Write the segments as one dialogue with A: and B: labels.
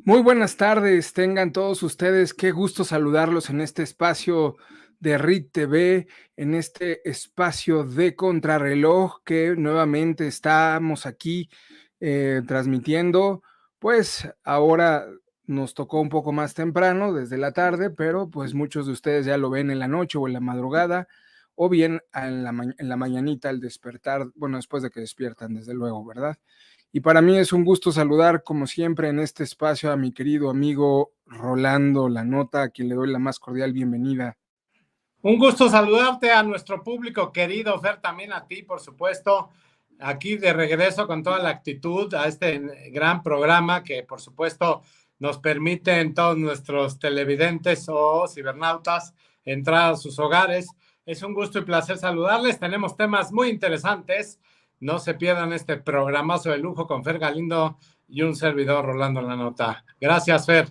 A: Muy buenas tardes, tengan todos ustedes, qué gusto saludarlos en este espacio de RIT TV, en este espacio de contrarreloj que nuevamente estamos aquí transmitiendo. Pues ahora nos tocó un poco más temprano, desde la tarde, pero pues muchos de ustedes ya lo ven en la noche o en la madrugada, o bien en la mañanita al despertar, bueno, después de que despiertan, desde luego, ¿verdad? Y para mí es un gusto saludar, como siempre, en este espacio a mi querido amigo Rolando La Nota, a quien le doy la más cordial bienvenida.
B: Un gusto saludarte a nuestro público querido, Fer, también a ti, por supuesto, aquí de regreso con toda la actitud a este gran programa que, por supuesto, nos permiten todos nuestros televidentes o cibernautas entrar a sus hogares. Es un gusto y placer saludarles. Tenemos temas muy interesantes. No se pierdan este programazo de lujo con Fer Galindo y un servidor, Rolando La Nota. Gracias, Fer.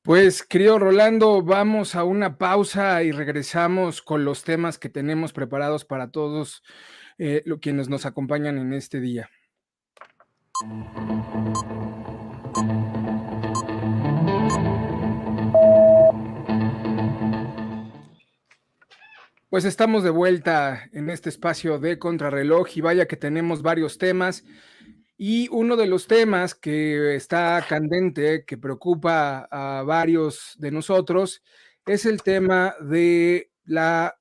A: Pues, querido Rolando, vamos a una pausa y regresamos con los temas que tenemos preparados para todos quienes nos acompañan en este día. Pues estamos de vuelta en este espacio de contrarreloj y vaya que tenemos varios temas. Y uno de los temas que está candente, que preocupa a varios de nosotros, es el tema de la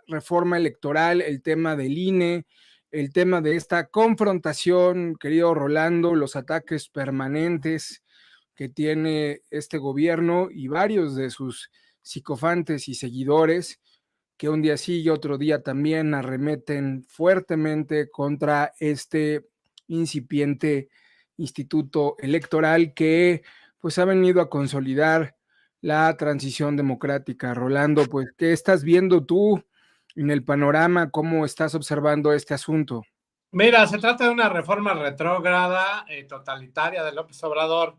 A: reforma electoral, el tema del INE, el tema de esta confrontación, querido Rolando, los ataques permanentes que tiene este gobierno y varios de sus psicofantes y seguidores, que un día sí y otro día también arremeten fuertemente contra este incipiente instituto electoral que pues ha venido a consolidar la transición democrática. Rolando, pues, ¿qué estás viendo tú en el panorama? ¿Cómo estás observando este asunto?
B: Mira, se trata de una reforma retrógrada, totalitaria de López Obrador,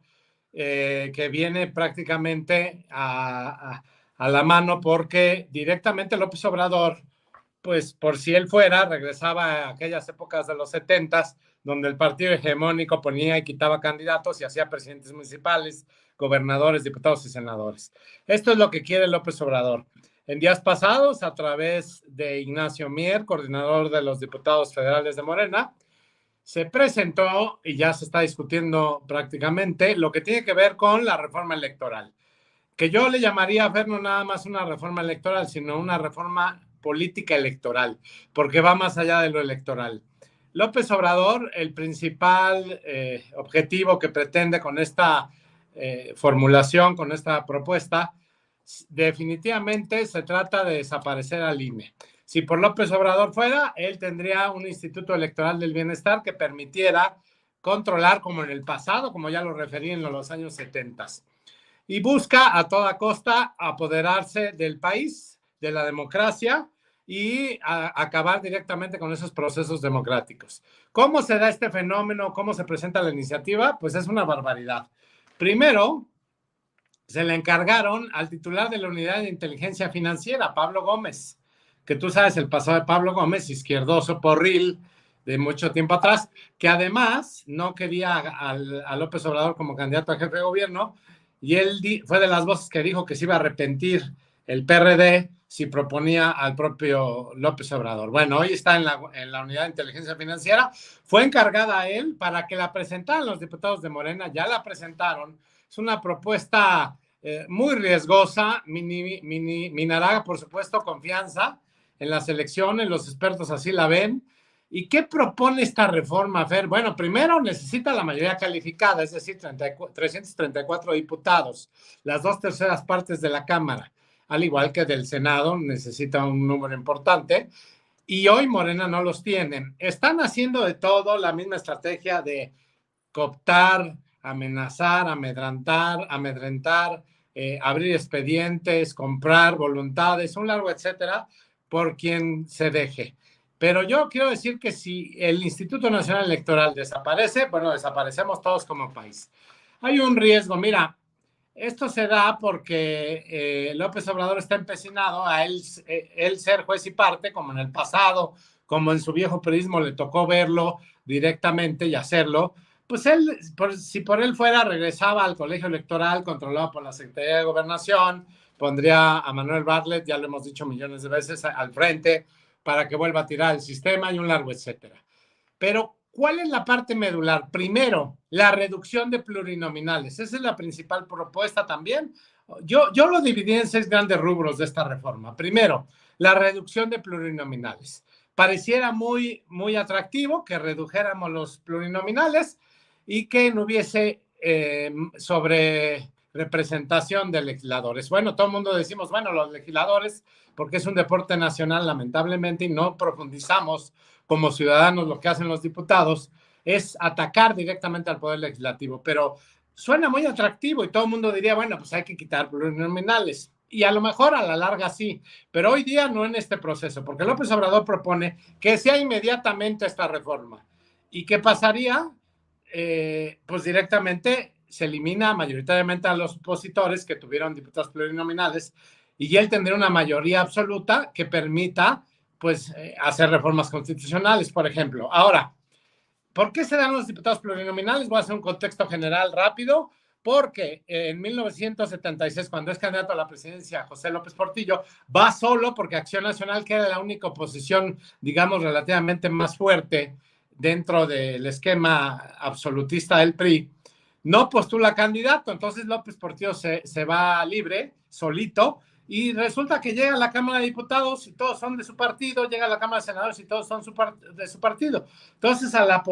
B: que viene prácticamente a la mano porque directamente López Obrador, pues por si él fuera, regresaba a aquellas épocas de los 70s, donde el partido hegemónico ponía y quitaba candidatos y hacía presidentes municipales, gobernadores, diputados y senadores. Esto es lo que quiere López Obrador. En días pasados, a través de Ignacio Mier, coordinador de los diputados federales de Morena, se presentó y ya se está discutiendo prácticamente lo que tiene que ver con la reforma electoral, que yo le llamaría a ver no nada más una reforma electoral, sino una reforma política electoral, porque va más allá de lo electoral. López Obrador, el principal objetivo que pretende con esta formulación, con esta propuesta, definitivamente se trata de desaparecer al INE. Si por López Obrador fuera, él tendría un Instituto Electoral del Bienestar que permitiera controlar, como en el pasado, como ya lo referí en los años 70, y busca a toda costa apoderarse del país, de la democracia y acabar directamente con esos procesos democráticos. ¿Cómo se da este fenómeno? ¿Cómo se presenta la iniciativa? Pues es una barbaridad. Primero, se le encargaron al titular de la Unidad de Inteligencia Financiera, Pablo Gómez, que tú sabes el pasado de Pablo Gómez, izquierdoso, porril, de mucho tiempo atrás, que además no quería a López Obrador como candidato a jefe de gobierno, y él fue de las voces que dijo que se iba a arrepentir el PRD si proponía al propio López Obrador. Bueno, hoy está en la Unidad de Inteligencia Financiera, fue encargada a él para que la presentaran los diputados de Morena, ya la presentaron. Es una propuesta muy riesgosa, minará, por supuesto, confianza en las elecciones, los expertos así la ven. ¿Y qué propone esta reforma, Fer? Bueno, primero necesita la mayoría calificada, es decir, 334 diputados, las 2/3 partes de la Cámara, al igual que del Senado, necesita un número importante, y hoy Morena no los tiene. Están haciendo de todo la misma estrategia de cooptar, amenazar, amedrentar, abrir expedientes, comprar voluntades, un largo etcétera, por quien se deje. Pero yo quiero decir que si el Instituto Nacional Electoral desaparece, bueno, desaparecemos todos como país. Hay un riesgo, mira, esto se da porque López Obrador está empecinado a él ser juez y parte, como en el pasado, como en su viejo periodismo le tocó verlo directamente y hacerlo, pues él, si por él fuera, regresaba al colegio electoral controlado por la Secretaría de Gobernación, pondría a Manuel Bartlett, ya lo hemos dicho millones de veces, al frente para que vuelva a tirar el sistema y un largo etcétera. Pero, ¿cuál es la parte medular? Primero, la reducción de plurinominales. Esa es la principal propuesta también. Yo lo dividí en 6 grandes rubros de esta reforma. Primero, la reducción de plurinominales. Pareciera muy atractivo que redujéramos los plurinominales y que no hubiese sobre representación de legisladores. Bueno, todo el mundo decimos, bueno, los legisladores, porque es un deporte nacional, lamentablemente, y no profundizamos como ciudadanos lo que hacen los diputados, es atacar directamente al Poder Legislativo. Pero suena muy atractivo y todo el mundo diría, bueno, pues hay que quitar plurinominales. Y a lo mejor a la larga sí, pero hoy día no en este proceso, porque López Obrador propone que sea inmediatamente esta reforma. ¿Y qué pasaría? Pues directamente se elimina mayoritariamente a los opositores que tuvieron diputados plurinominales y él tendría una mayoría absoluta que permita pues hacer reformas constitucionales, por ejemplo. Ahora, ¿por qué se dan los diputados plurinominales? Voy a hacer un contexto general rápido, porque en 1976, cuando es candidato a la presidencia José López Portillo, va solo porque Acción Nacional, que era la única oposición, digamos, relativamente más fuerte dentro del esquema absolutista del PRI, no postula candidato. Entonces López Portillo se va libre, solito, y resulta que llega a la Cámara de Diputados y todos son de su partido, llega a la Cámara de Senadores y todos son de su partido. Entonces a la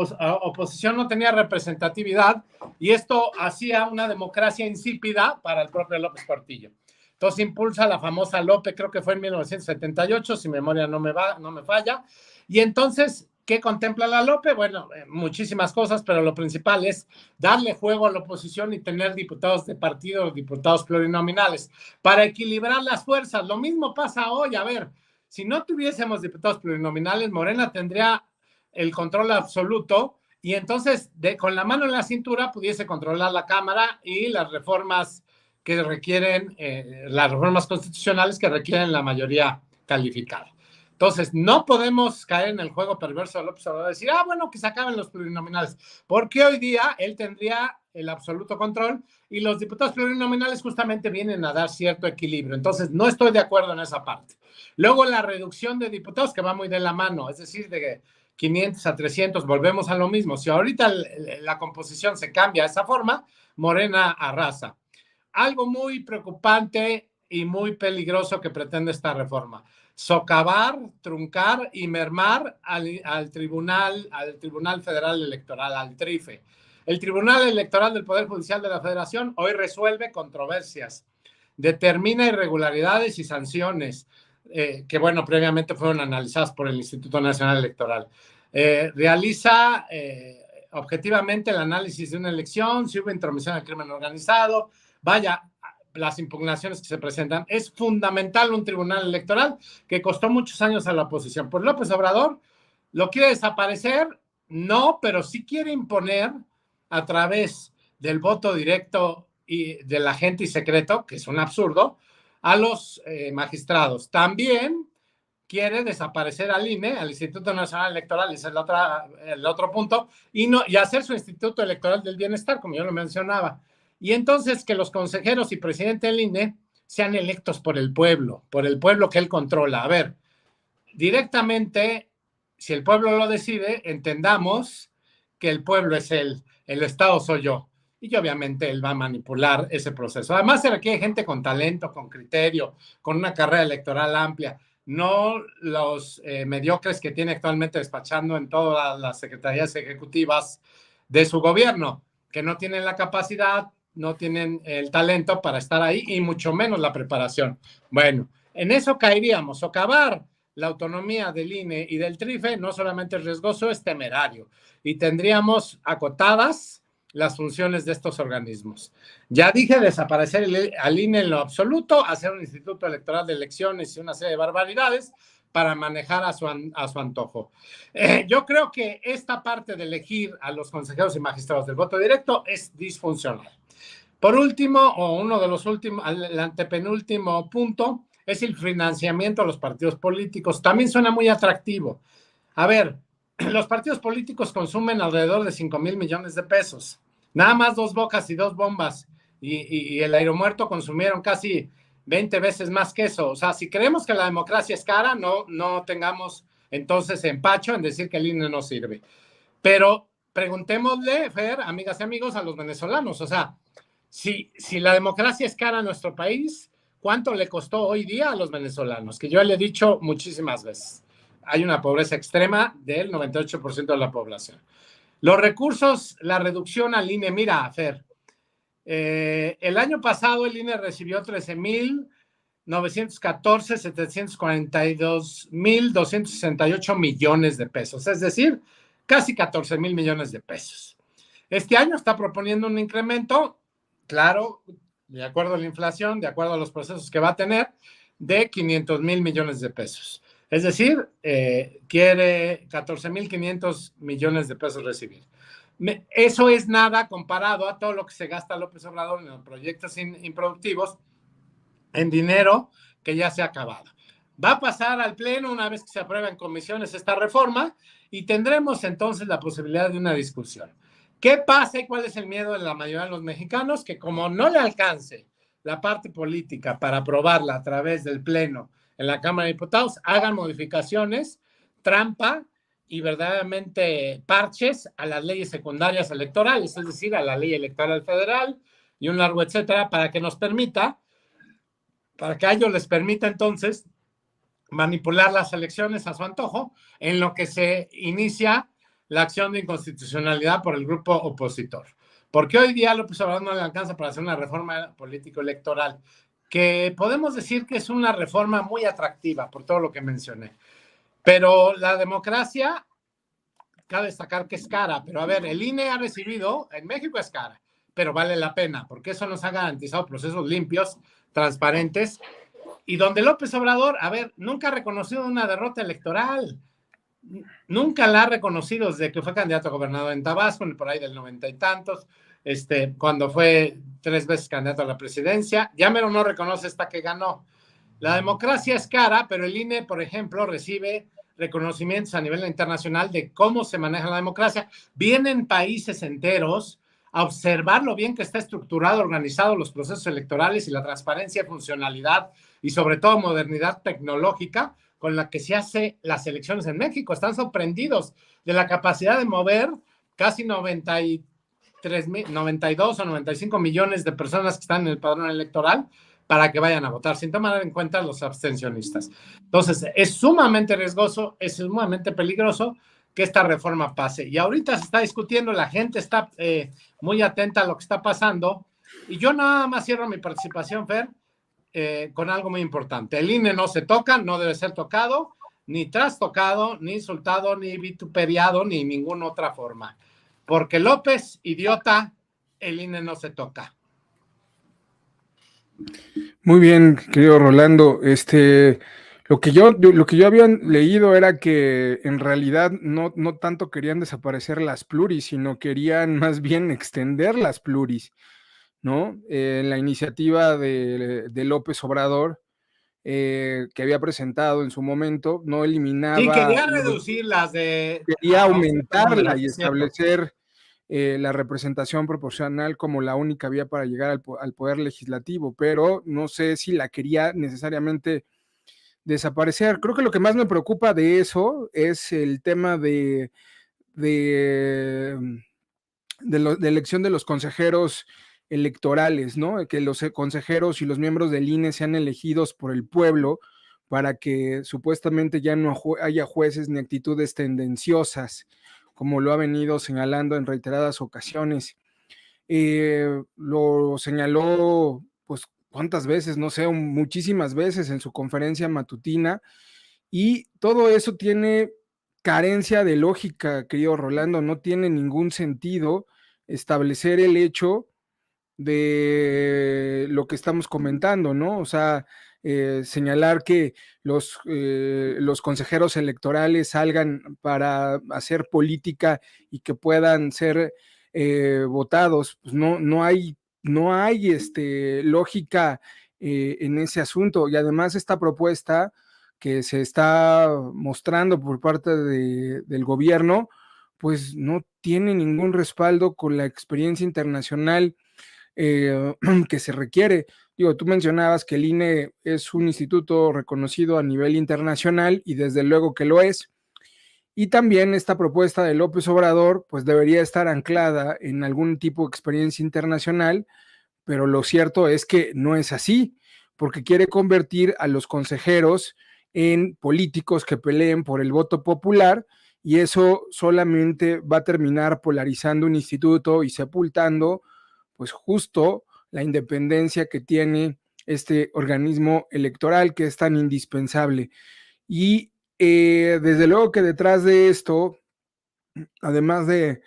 B: oposición no tenía representatividad y esto hacía una democracia insípida para el propio López Portillo. Entonces impulsa la famosa Lope, creo que fue en 1978, si memoria no me falla, y entonces ¿qué contempla la Lope? Bueno, muchísimas cosas, pero lo principal es darle juego a la oposición y tener diputados de partido, diputados plurinominales, para equilibrar las fuerzas. Lo mismo pasa hoy. A ver, si no tuviésemos diputados plurinominales, Morena tendría el control absoluto y entonces con la mano en la cintura pudiese controlar la Cámara y las reformas que requieren, las reformas constitucionales que requieren la mayoría calificada. Entonces, no podemos caer en el juego perverso de López Obrador, decir, bueno, que se acaben los plurinominales, porque hoy día él tendría el absoluto control y los diputados plurinominales justamente vienen a dar cierto equilibrio. Entonces, no estoy de acuerdo en esa parte. Luego, la reducción de diputados, que va muy de la mano, es decir, de 500 a 300, volvemos a lo mismo. Si ahorita la composición se cambia de esa forma, Morena arrasa. Algo muy preocupante y muy peligroso que pretende esta reforma: socavar, truncar y mermar al Tribunal Federal Electoral, al TRIFE. El Tribunal Electoral del Poder Judicial de la Federación hoy resuelve controversias, determina irregularidades y sanciones, que bueno, previamente fueron analizadas por el Instituto Nacional Electoral. Realiza objetivamente el análisis de una elección, si hubo intromisión al crimen organizado, vaya, las impugnaciones que se presentan. Es fundamental un tribunal electoral que costó muchos años a la oposición. Pues López Obrador lo quiere desaparecer, no, pero sí quiere imponer a través del voto directo y del agente y secreto, que es un absurdo, a los magistrados. También quiere desaparecer al INE, al Instituto Nacional Electoral, ese es el otro punto, y hacer su Instituto Electoral del Bienestar, como yo lo mencionaba. Y entonces que los consejeros y presidente del INE sean electos por el pueblo que él controla. A ver, directamente, si el pueblo lo decide, entendamos que el pueblo es él, el Estado soy yo. Y obviamente él va a manipular ese proceso. Además se requiere gente con talento, con criterio, con una carrera electoral amplia, no los mediocres que tiene actualmente despachando en todas las secretarías ejecutivas de su gobierno, que no tienen la capacidad, no tienen el talento para estar ahí y mucho menos la preparación. Bueno, en eso caeríamos. Socavar la autonomía del INE y del TRIFE no solamente es riesgoso, es temerario. Y tendríamos acotadas las funciones de estos organismos. Ya dije, desaparecer al INE en lo absoluto, hacer un instituto electoral de elecciones y una serie de barbaridades para manejar a su antojo. Yo creo que esta parte de elegir a los consejeros y magistrados del voto directo es disfuncional. Por último, o uno de los últimos, el antepenúltimo punto, es el financiamiento a los partidos políticos. También suena muy atractivo. A ver, los partidos políticos consumen alrededor de 5,000 millones de pesos. Nada más 2 bocas y 2 bombas. Y el aeromuerto consumieron casi 20 veces más que eso. O sea, si creemos que la democracia es cara, no tengamos entonces empacho en decir que el INE no sirve. Pero preguntémosle, Fer, amigas y amigos, a los venezolanos. O sea, si la democracia es cara en nuestro país, ¿cuánto le costó hoy día a los venezolanos? Que yo le he dicho muchísimas veces. Hay una pobreza extrema del 98% de la población. Los recursos, la reducción al INE, mira, Fer, el año pasado el INE recibió 13,914,742,268 millones de pesos, es decir, casi 14,000 millones de pesos. Este año está proponiendo un incremento, claro, de acuerdo a la inflación, de acuerdo a los procesos que va a tener, de 500,000 millones de pesos. Es decir, quiere 14,500 millones de pesos recibir. Eso es nada comparado a todo lo que se gasta López Obrador en los proyectos improductivos, en dinero que ya se ha acabado. Va a pasar al Pleno una vez que se apruebe en comisiones esta reforma y tendremos entonces la posibilidad de una discusión. ¿Qué pasa y cuál es el miedo de la mayoría de los mexicanos? Que como no le alcance la parte política para aprobarla a través del Pleno en la Cámara de Diputados, hagan modificaciones, trampa y verdaderamente parches a las leyes secundarias electorales, es decir, a la ley electoral federal y un largo etcétera, para que a ellos les permita entonces manipular las elecciones a su antojo, en lo que se inicia la acción de inconstitucionalidad por el grupo opositor. Porque hoy día López Obrador no le alcanza para hacer una reforma político-electoral, que podemos decir que es una reforma muy atractiva por todo lo que mencioné. Pero la democracia, cabe destacar que es cara, pero a ver, el INE ha recibido, en México es cara, pero vale la pena, porque eso nos ha garantizado procesos limpios, transparentes, y donde López Obrador, a ver, nunca ha reconocido una derrota electoral, nunca la ha reconocido desde que fue candidato a gobernador en Tabasco, por ahí del 90 y tantos, cuando fue 3 veces candidato a la presidencia, ya mero no reconoce hasta que ganó. La democracia es cara, pero el INE, por ejemplo, recibe reconocimientos a nivel internacional de cómo se maneja la democracia. Vienen países enteros a observar lo bien que está estructurado, organizado los procesos electorales y la transparencia, funcionalidad y sobre todo modernidad tecnológica con la que se hace las elecciones en México. Están sorprendidos de la capacidad de mover casi 92 o 95 millones de personas que están en el padrón electoral para que vayan a votar, sin tomar en cuenta los abstencionistas. Entonces, es sumamente riesgoso, es sumamente peligroso que esta reforma pase. Y ahorita se está discutiendo, la gente está muy atenta a lo que está pasando. Y yo nada más cierro mi participación, Fer, con algo muy importante. El INE no se toca, no debe ser tocado, ni trastocado, ni insultado, ni vituperiado, ni ninguna otra forma. Porque López, idiota, el INE no se toca.
A: Muy bien, querido Rolando. Lo que yo había leído era que en realidad no tanto querían desaparecer las pluris, sino querían más bien extender las pluris, ¿no? La iniciativa de López Obrador, que había presentado en su momento, no eliminaba.
B: Sí, quería reducirlas
A: quería aumentarla y
B: es cierto.
A: establecer la representación proporcional como la única vía para llegar al poder legislativo, pero no sé si la quería necesariamente desaparecer. Creo que lo que más me preocupa de eso es el tema de elección de los consejeros electorales, ¿no? Que los consejeros y los miembros del INE sean elegidos por el pueblo para que supuestamente ya no haya jueces ni actitudes tendenciosas, como lo ha venido señalando en reiteradas ocasiones. Lo señaló, pues, ¿cuántas veces? No sé, muchísimas veces en su conferencia matutina, y todo eso tiene carencia de lógica, querido Rolando, no tiene ningún sentido establecer el hecho de lo que estamos comentando, ¿no? O sea, señalar que los consejeros electorales salgan para hacer política y que puedan ser votados, pues no hay lógica en ese asunto. Y además esta propuesta que se está mostrando por parte del gobierno, pues no tiene ningún respaldo con la experiencia internacional que se requiere. Digo, tú mencionabas que el INE es un instituto reconocido a nivel internacional y desde luego que lo es. Y también esta propuesta de López Obrador, pues debería estar anclada en algún tipo de experiencia internacional, pero lo cierto es que no es así, porque quiere convertir a los consejeros en políticos que peleen por el voto popular y eso solamente va a terminar polarizando un instituto y sepultando pues justo la independencia que tiene este organismo electoral que es tan indispensable. Y desde luego que detrás de esto, además de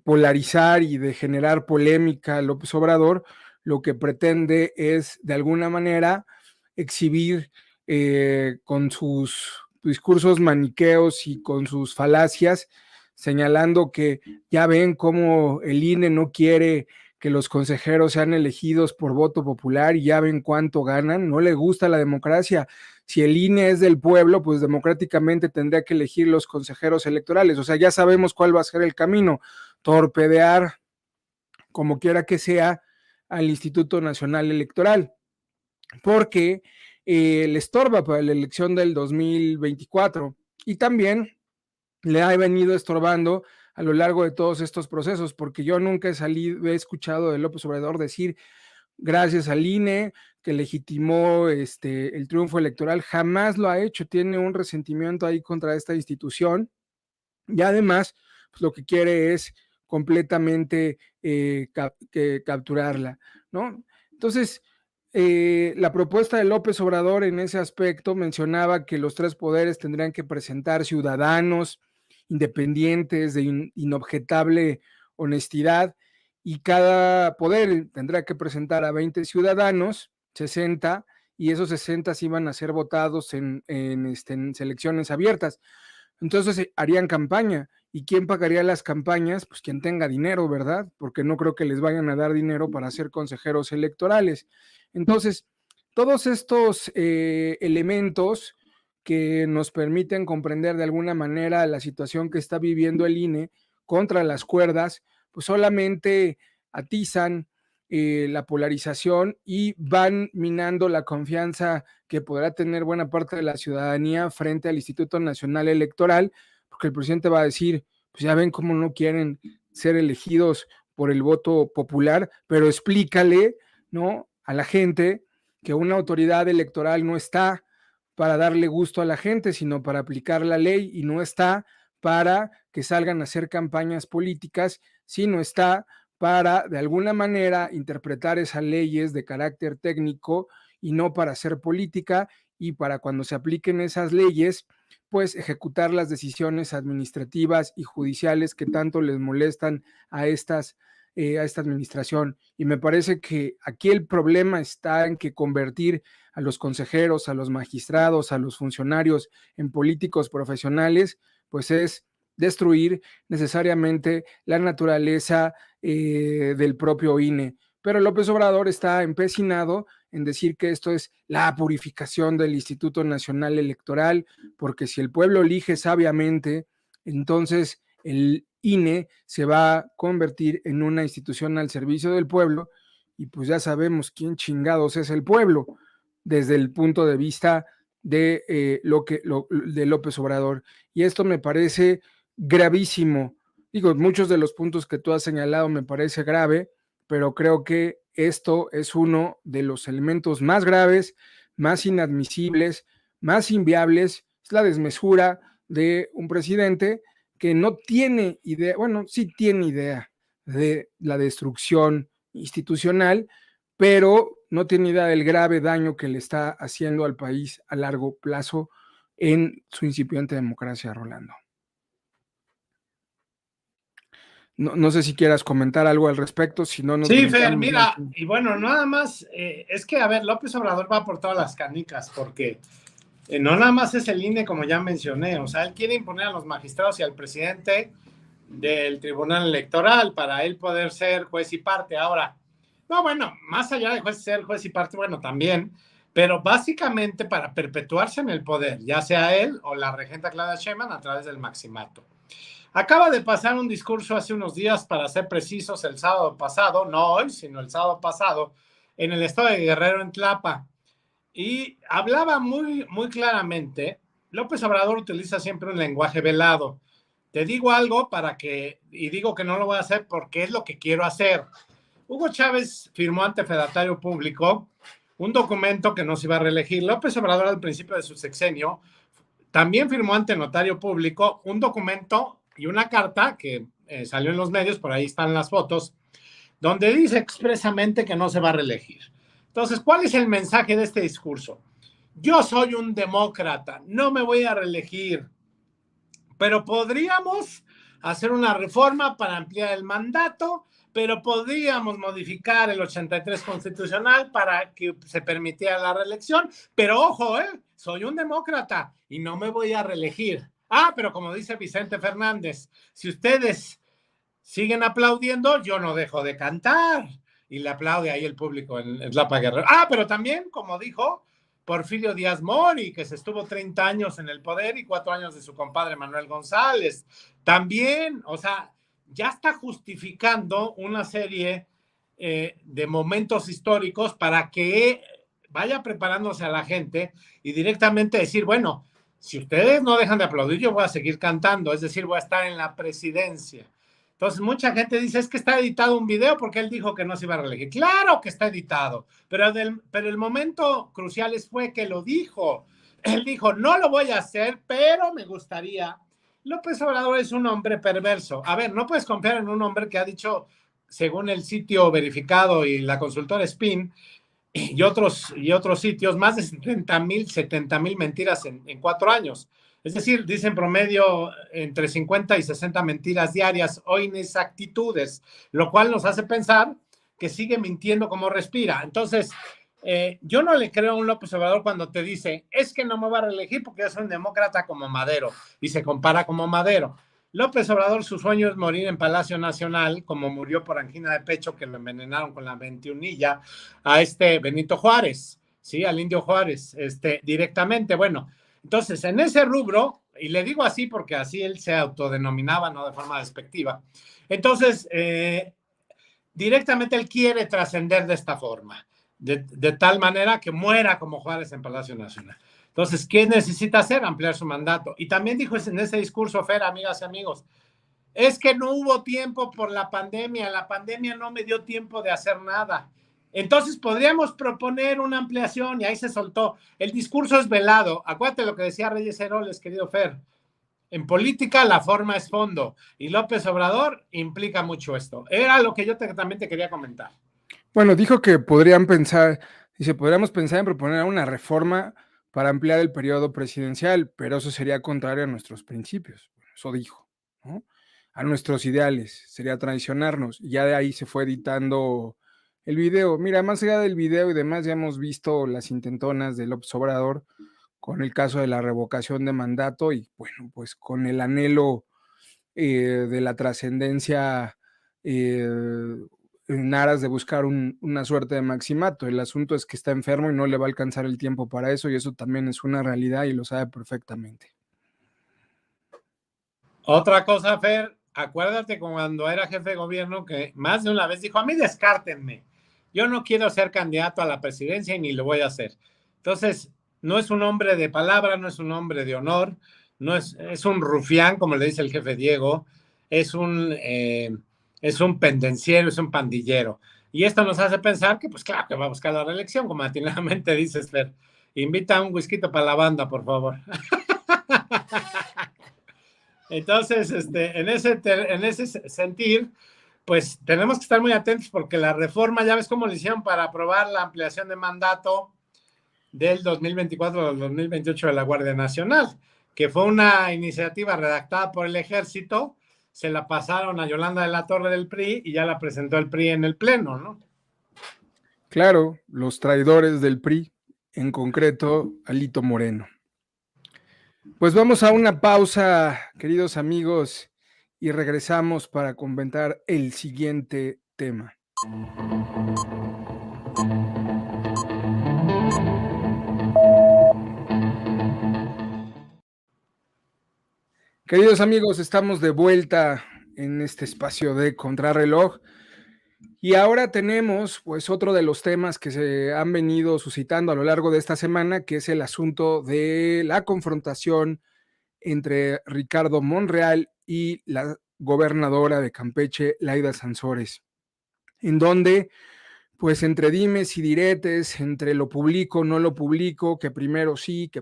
A: polarizar y de generar polémica, López Obrador lo que pretende es de alguna manera exhibir con sus discursos maniqueos y con sus falacias, señalando que ya ven cómo el INE no quiere que los consejeros sean elegidos por voto popular y ya ven cuánto ganan, no le gusta la democracia. Si el INE es del pueblo, pues democráticamente tendría que elegir los consejeros electorales. O sea, ya sabemos cuál va a ser el camino, torpedear, como quiera que sea, al Instituto Nacional Electoral, porque le estorba para la elección del 2024 y también le ha venido estorbando a lo largo de todos estos procesos, porque yo nunca he escuchado de López Obrador decir gracias al INE que legitimó el triunfo electoral, jamás lo ha hecho, tiene un resentimiento ahí contra esta institución y además pues, lo que quiere es completamente capturarla, ¿no? Entonces, la propuesta de López Obrador en ese aspecto mencionaba que los tres poderes tendrían que presentar ciudadanos independientes de inobjetable honestidad y cada poder tendrá que presentar a 20 ciudadanos, 60, y esos 60 sí iban a ser votados en selecciones abiertas. Entonces harían campaña. ¿Y quién pagaría las campañas? Pues quien tenga dinero, ¿verdad? Porque no creo que les vayan a dar dinero para ser consejeros electorales. Entonces, todos estos elementos que nos permiten comprender de alguna manera la situación que está viviendo el INE contra las cuerdas, pues solamente atizan la polarización y van minando la confianza que podrá tener buena parte de la ciudadanía frente al Instituto Nacional Electoral, porque el presidente va a decir, pues ya ven cómo no quieren ser elegidos por el voto popular, pero explícale, ¿no? A la gente que una autoridad electoral no está para darle gusto a la gente, sino para aplicar la ley y no está para que salgan a hacer campañas políticas, sino está para de alguna manera interpretar esas leyes de carácter técnico y no para hacer política y para cuando se apliquen esas leyes, pues ejecutar las decisiones administrativas y judiciales que tanto les molestan a esta administración. Y me parece que aquí el problema está en que convertir a los consejeros, a los magistrados, a los funcionarios en políticos profesionales, pues es destruir necesariamente la naturaleza del propio INE. Pero López Obrador está empecinado en decir que esto es la purificación del Instituto Nacional Electoral, porque si el pueblo elige sabiamente, entonces el INE se va a convertir en una institución al servicio del pueblo y pues ya sabemos quién chingados es el pueblo desde el punto de vista de de López Obrador. Y esto me parece gravísimo. Digo, muchos de los puntos que tú has señalado me parece grave, pero creo que esto es uno de los elementos más graves, más inadmisibles, más inviables, es la desmesura de un presidente que no tiene idea, bueno, sí tiene idea de la destrucción institucional, pero no tiene idea del grave daño que le está haciendo al país a largo plazo en su incipiente democracia, Rolando. No sé si quieras comentar algo al respecto, si no nos
B: sí, Fer,
A: brincamos.
B: mira, y bueno, nada más, es que, a ver, López Obrador va por todas las canicas, porque no nada más es el INE, como ya mencioné, o sea, él quiere imponer a los magistrados y al presidente del Tribunal Electoral para él poder ser juez y parte. Ahora, no, bueno, más allá de ser juez y parte, bueno, también, pero básicamente para perpetuarse en el poder, ya sea él o la regenta Claudia Sheinbaum a través del maximato. Acaba de pasar un discurso hace unos días, para ser precisos, el sábado pasado, no hoy, sino el sábado pasado, en el estado de Guerrero, en Tlapa, y hablaba muy, muy claramente. López Obrador utiliza siempre un lenguaje velado. Te digo algo y digo que no lo voy a hacer porque es lo que quiero hacer. Hugo Chávez firmó ante Fedatario Público un documento que no se iba a reelegir. López Obrador, al principio de su sexenio, también firmó ante Notario Público un documento y una carta que salió en los medios, por ahí están las fotos, donde dice expresamente que no se va a reelegir. Entonces, ¿cuál es el mensaje de este discurso? Yo soy un demócrata, no me voy a reelegir, pero podríamos hacer una reforma para ampliar el mandato, pero podríamos modificar el 83 constitucional para que se permitiera la reelección, pero ojo, soy un demócrata y no me voy a reelegir. Pero como dice Vicente Fernández, si ustedes siguen aplaudiendo, yo no dejo de cantar. Y le aplaude ahí el público en Tlapa Guerrero. Pero también, como dijo Porfirio Díaz Mori, que se estuvo 30 años en el poder y 4 años de su compadre Manuel González. También, o sea, ya está justificando una serie de momentos históricos para que vaya preparándose a la gente y directamente decir, bueno, si ustedes no dejan de aplaudir, yo voy a seguir cantando, es decir, voy a estar en la presidencia. Entonces, mucha gente dice, es que está editado un video porque él dijo que no se iba a reelegir. Claro que está editado, pero el momento crucial fue que lo dijo. Él dijo, no lo voy a hacer, pero me gustaría. López Obrador es un hombre perverso. A ver, no puedes confiar en un hombre que ha dicho, según el sitio verificado y la consultora Spin, y otros sitios, más de 70,000 mentiras en 4 años. Es decir, dicen promedio entre 50 y 60 mentiras diarias o inexactitudes, lo cual nos hace pensar que sigue mintiendo como respira. Entonces, yo no le creo a un López Obrador cuando te dice, es que no me va a reelegir porque yo soy un demócrata como Madero, y se compara como Madero. López Obrador, su sueño es morir en Palacio Nacional, como murió por angina de pecho, que lo envenenaron con la 21illa a Benito Juárez, ¿sí? Al Indio Juárez, directamente. Bueno, entonces, en ese rubro, y le digo así porque así él se autodenominaba, no de forma despectiva, entonces, directamente él quiere trascender de esta forma, de tal manera que muera como Juárez en Palacio Nacional. Entonces, ¿qué necesita hacer? Ampliar su mandato. Y también dijo en ese discurso, Fer, amigas y amigos, es que no hubo tiempo por la pandemia no me dio tiempo de hacer nada. Entonces podríamos proponer una ampliación y ahí se soltó. El discurso es velado. Acuérdate lo que decía Reyes Heroles, querido Fer. En política la forma es fondo y López Obrador implica mucho esto. Era lo que yo también te quería comentar.
A: Bueno, dijo que podríamos pensar en proponer una reforma para ampliar el periodo presidencial, pero eso sería contrario a nuestros principios. Eso dijo, ¿no? A nuestros ideales, sería traicionarnos. Y ya de ahí se fue editando el video. Mira, más allá del video y demás, ya hemos visto las intentonas de López Obrador con el caso de la revocación de mandato y, bueno, pues con el anhelo de la trascendencia en aras de buscar una suerte de maximato. El asunto es que está enfermo y no le va a alcanzar el tiempo para eso, y eso también es una realidad y lo sabe perfectamente.
B: Otra cosa, Fer, acuérdate cuando era jefe de gobierno que más de una vez dijo, a mí descártenme, yo no quiero ser candidato a la presidencia y ni lo voy a hacer. Entonces, no es un hombre de palabra, no es un hombre de honor, no es un rufián, como le dice el jefe Diego, es un pendenciero, es un pandillero. Y esto nos hace pensar que, pues claro, que va a buscar la reelección, como atinadamente dices, Fer. Invita un whisky para la banda, por favor. Entonces, en ese sentir, pues tenemos que estar muy atentos porque la reforma, ya ves cómo le hicieron para aprobar la ampliación de mandato del 2024 al 2028 de la Guardia Nacional, que fue una iniciativa redactada por el Ejército, se la pasaron a Yolanda de la Torre del PRI y ya la presentó el PRI en el Pleno, ¿no?
A: Claro, los traidores del PRI, en concreto, Alito Moreno. Pues vamos a una pausa, queridos amigos, y regresamos para comentar el siguiente tema. Queridos amigos, estamos de vuelta en este espacio de Contrarreloj y ahora tenemos pues otro de los temas que se han venido suscitando a lo largo de esta semana, que es el asunto de la confrontación entre Ricardo Monreal y la gobernadora de Campeche, Laida Sansores, en donde pues entre dimes y diretes, entre lo publico, no lo publico, que primero sí, que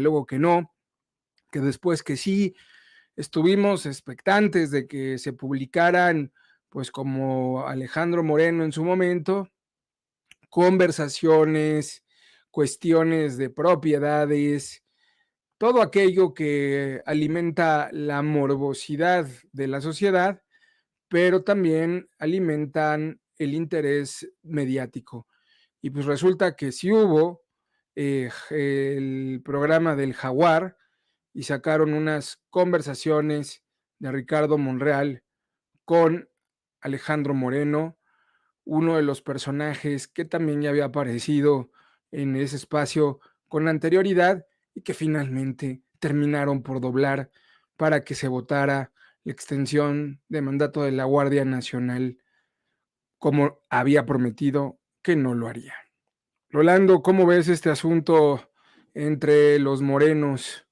A: luego que no, que después que sí. Estuvimos expectantes de que se publicaran, pues como Alejandro Moreno en su momento, conversaciones, cuestiones de propiedades, todo aquello que alimenta la morbosidad de la sociedad, pero también alimentan el interés mediático. Y pues resulta que sí hubo el programa del Jaguar, y sacaron unas conversaciones de Ricardo Monreal con Alejandro Moreno, uno de los personajes que también ya había aparecido en ese espacio con anterioridad y que finalmente terminaron por doblar para que se votara la extensión de mandato de la Guardia Nacional, como había prometido que no lo haría. Rolando, ¿cómo ves este asunto entre los morenos?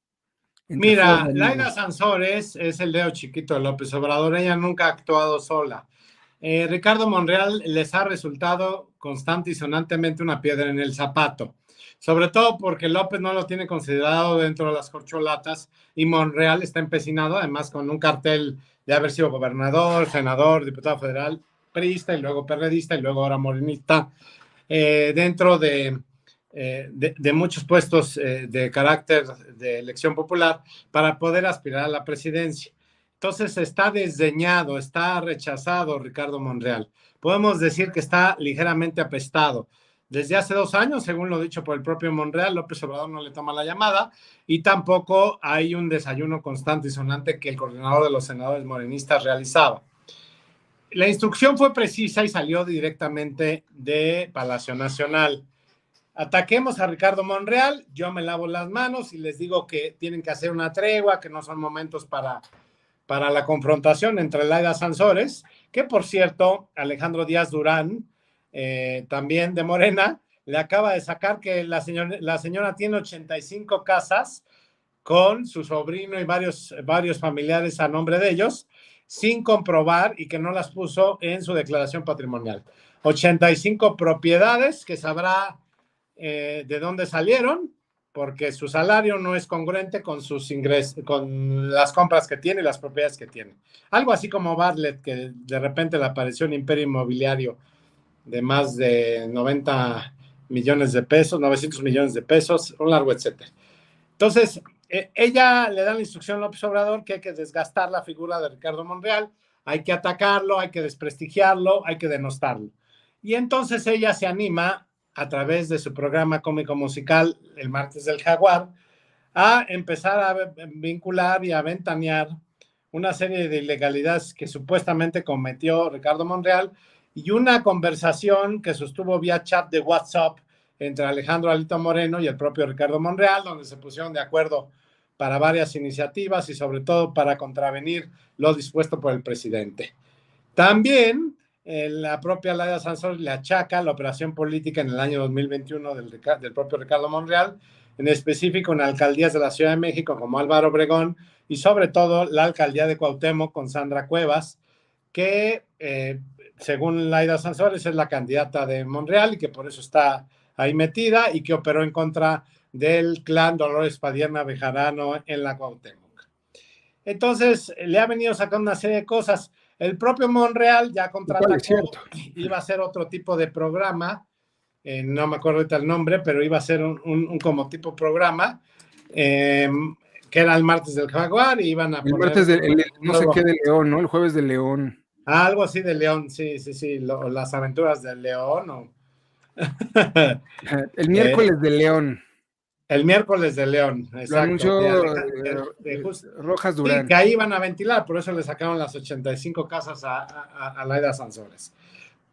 A: Entre fuego
B: Mira,
A: amigo.
B: Laida Sansores es el dedo chiquito de López Obrador, ella nunca ha actuado sola. Ricardo Monreal les ha resultado constante y sonantemente una piedra en el zapato, sobre todo porque López no lo tiene considerado dentro de las corcholatas y Monreal está empecinado además con un cartel de haber sido gobernador, senador, diputado federal, priista y luego perredista y luego ahora morenista, dentro de muchos puestos de carácter de elección popular para poder aspirar a la presidencia. Entonces está desdeñado, está rechazado Ricardo Monreal. Podemos decir que está ligeramente apestado. Desde hace 2 años, según lo dicho por el propio Monreal, López Obrador no le toma la llamada y tampoco hay un desayuno constante y sonante que el coordinador de los senadores morenistas realizaba. La instrucción fue precisa y salió directamente de Palacio Nacional. Ataquemos a Ricardo Monreal, yo me lavo las manos y les digo que tienen que hacer una tregua, que no son momentos para la confrontación entre Laida Sansores, que por cierto, Alejandro Díaz Durán, también de Morena, le acaba de sacar que la señora tiene 85 casas con su sobrino y varios familiares a nombre de ellos, sin comprobar y que no las puso en su declaración patrimonial. 85 propiedades que sabrá de dónde salieron, porque su salario no es congruente con sus ingresos, con las compras que tiene y las propiedades que tiene. Algo así como Bartlett, que de repente le apareció un imperio inmobiliario de más de 90 millones de pesos, 900 millones de pesos, un largo etcétera. Entonces, ella le da la instrucción a López Obrador que hay que desgastar la figura de Ricardo Monreal, hay que atacarlo, hay que desprestigiarlo, hay que denostarlo. Y entonces ella se anima a través de su programa cómico musical El Martes del Jaguar a empezar a vincular y a ventanear una serie de ilegalidades que supuestamente cometió Ricardo Monreal y una conversación que sostuvo vía chat de WhatsApp entre Alejandro Alito Moreno y el propio Ricardo Monreal, donde se pusieron de acuerdo para varias iniciativas y sobre todo para contravenir lo dispuesto por el presidente. También la propia Laida Sansores le achaca la operación política en el año 2021 del propio Ricardo Monreal, en específico en alcaldías de la Ciudad de México como Álvaro Obregón y sobre todo la alcaldía de Cuauhtémoc con Sandra Cuevas, que según Laida Sansores es la candidata de Monreal y que por eso está ahí metida y que operó en contra del clan Dolores Padierna Bejarano en la Cuauhtémoc. Entonces le ha venido sacando una serie de cosas. El propio Monreal ya contraatacó, iba a hacer otro tipo de programa, no me acuerdo ahorita el nombre, pero iba a ser un como tipo programa, que era el Martes del Jaguar, y iban a
A: el
B: poner...
A: martes de no sé qué de León, ¿no? El jueves de León.
B: Algo así de León, sí, las aventuras del León. O...
A: el miércoles de León.
B: El miércoles de León,
A: Lo
B: exacto.
A: anunció Rojas
B: Sí,
A: Durán.
B: que ahí iban a ventilar, por eso le sacaron las 85 casas a Laida Sansores.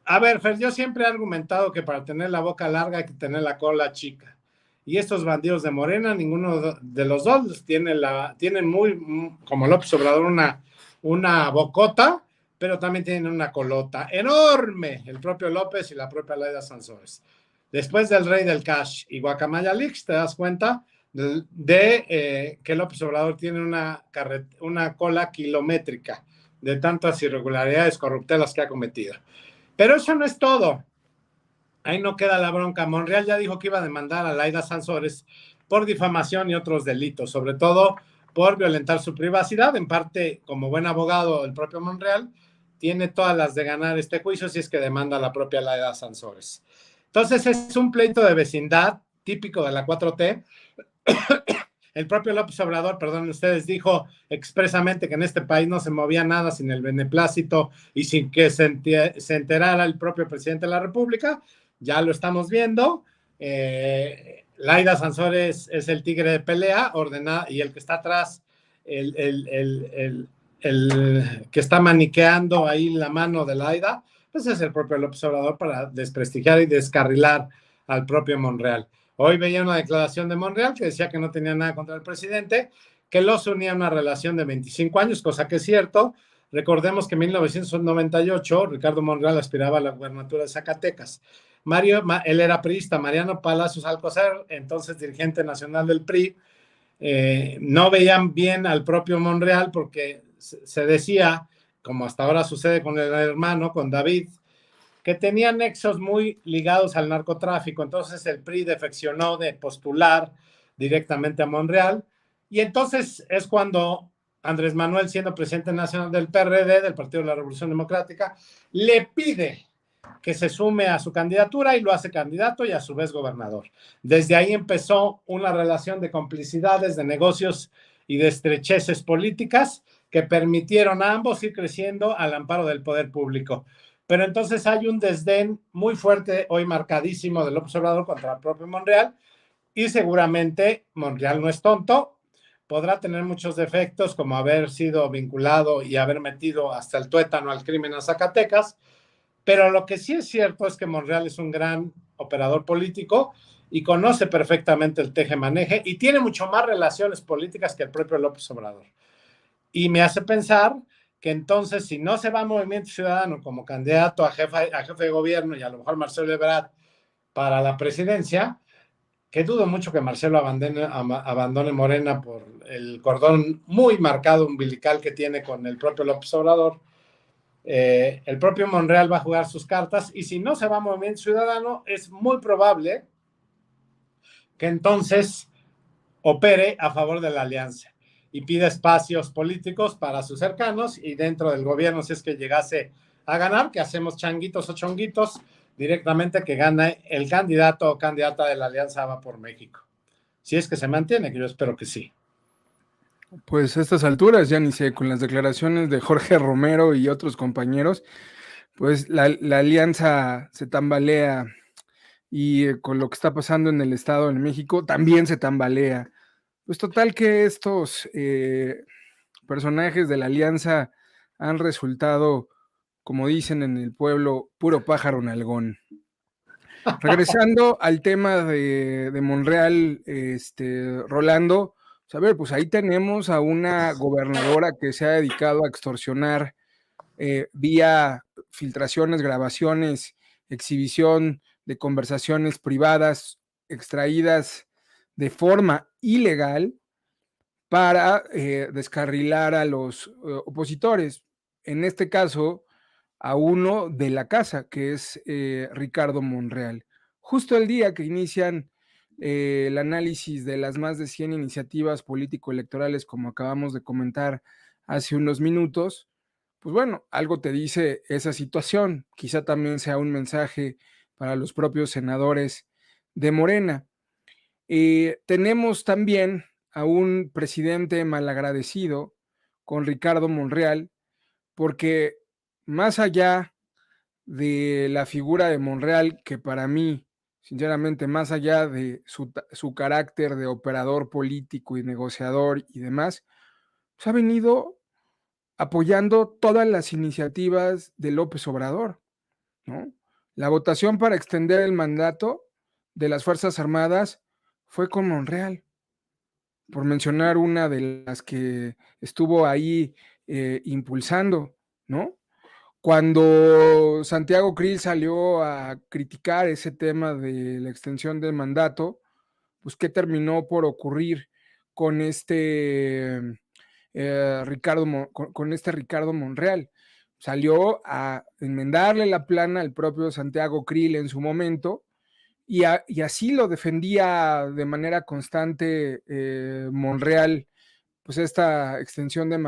B: A ver, Fer, yo siempre he argumentado que para tener la boca larga hay que tener la cola chica. y estos bandidos de Morena, ninguno de los dos tienen muy, como López Obrador, una bocota, pero también tienen una colota enorme, el propio López y la propia Laida Sansores. Después del rey del cash y Guacamaya Leaks, te das cuenta que López Obrador tiene una cola kilométrica de tantas irregularidades corruptelas que ha cometido. Pero eso no es todo. Ahí no queda la bronca. Monreal ya dijo que iba a demandar a Laida Sansores por difamación y otros delitos, sobre todo por violentar su privacidad. En parte, como buen abogado, el propio Monreal tiene todas las de ganar este juicio si es que demanda a la propia Laida Sansores. Entonces es un pleito de vecindad típico de la 4T. El propio López Obrador, perdón, ustedes, dijo expresamente que en este país no se movía nada sin el beneplácito y sin que se enterara el propio presidente de la República. Ya lo estamos viendo. Laida Sansores es el tigre de pelea, ordenada, y el que está atrás, el que está maniqueando ahí la mano de Laida, pues es el propio López Obrador para desprestigiar y descarrilar al propio Monreal. Hoy veía una declaración de Monreal que decía que no tenía nada contra el presidente, que los unía a una relación de 25 años, cosa que es cierto. Recordemos que en 1998 Ricardo Monreal aspiraba a la gubernatura de Zacatecas. Él era priista, Mariano Palacios Alcocer, entonces dirigente nacional del PRI, no veían bien al propio Monreal porque se decía, como hasta ahora sucede con el hermano, con David, que tenía nexos muy ligados al narcotráfico. Entonces el PRI defeccionó de postular directamente a Monreal, y entonces es cuando Andrés Manuel, siendo presidente nacional del PRD, del Partido de la Revolución Democrática, le pide que se sume a su candidatura y lo hace candidato y a su vez gobernador. Desde ahí empezó una relación de complicidades, de negocios y de estrecheces políticas que permitieron a ambos ir creciendo al amparo del poder público. Pero entonces hay un desdén muy fuerte, hoy marcadísimo, de López Obrador contra el propio Monreal, y seguramente Monreal no es tonto, podrá tener muchos defectos, como haber sido vinculado y haber metido hasta el tuétano al crimen a Zacatecas, pero lo que sí es cierto es que Monreal es un gran operador político y conoce perfectamente el teje-maneje y tiene mucho más relaciones políticas que el propio López Obrador. Y me hace pensar que entonces, si no se va a Movimiento Ciudadano como candidato a jefe de gobierno y a lo mejor Marcelo Ebrard para la presidencia, que dudo mucho que Marcelo abandone Morena por el cordón muy marcado umbilical que tiene con el propio López Obrador, el propio Monreal va a jugar sus cartas, y si no se va a Movimiento Ciudadano, es muy probable que entonces opere a favor de la alianza y pida espacios políticos para sus cercanos, y dentro del gobierno, si es que llegase a ganar, que hacemos changuitos o chonguitos, directamente que gane el candidato o candidata de la Alianza Va por México. Si es que se mantiene, que yo espero que sí.
A: Pues a estas alturas, ya ni sé, con las declaraciones de Jorge Romero y otros compañeros, pues la alianza se tambalea, y con lo que está pasando en el Estado de México también se tambalea. Pues total que estos personajes de la alianza han resultado, como dicen en el pueblo, puro pájaro nalgón. Regresando al tema de Monreal, Rolando, pues a ver, pues ahí tenemos a una gobernadora que se ha dedicado a extorsionar vía filtraciones, grabaciones, exhibición de conversaciones privadas extraídas de forma ilegal para descarrilar a los opositores. En este caso, a uno de la casa, que es Ricardo Monreal. Justo el día que inician el análisis de las más de 100 iniciativas político-electorales, como acabamos de comentar hace unos minutos, pues bueno, algo te dice esa situación. Quizá también sea un mensaje para los propios senadores de Morena. Tenemos también a un presidente malagradecido con Ricardo Monreal, porque más allá de la figura de Monreal, que para mí, sinceramente, más allá de su carácter de operador político y negociador y demás, pues ha venido apoyando todas las iniciativas de López Obrador, ¿no? La votación para extender el mandato de las Fuerzas Armadas fue con Monreal, por mencionar una de las que estuvo ahí impulsando, ¿no? Cuando Santiago Krill salió a criticar ese tema de la extensión del mandato, pues qué terminó por ocurrir con este con este Ricardo Monreal. Salió a enmendarle la plana al propio Santiago Krill en su momento y así lo defendía de manera constante Monreal, pues esta extensión de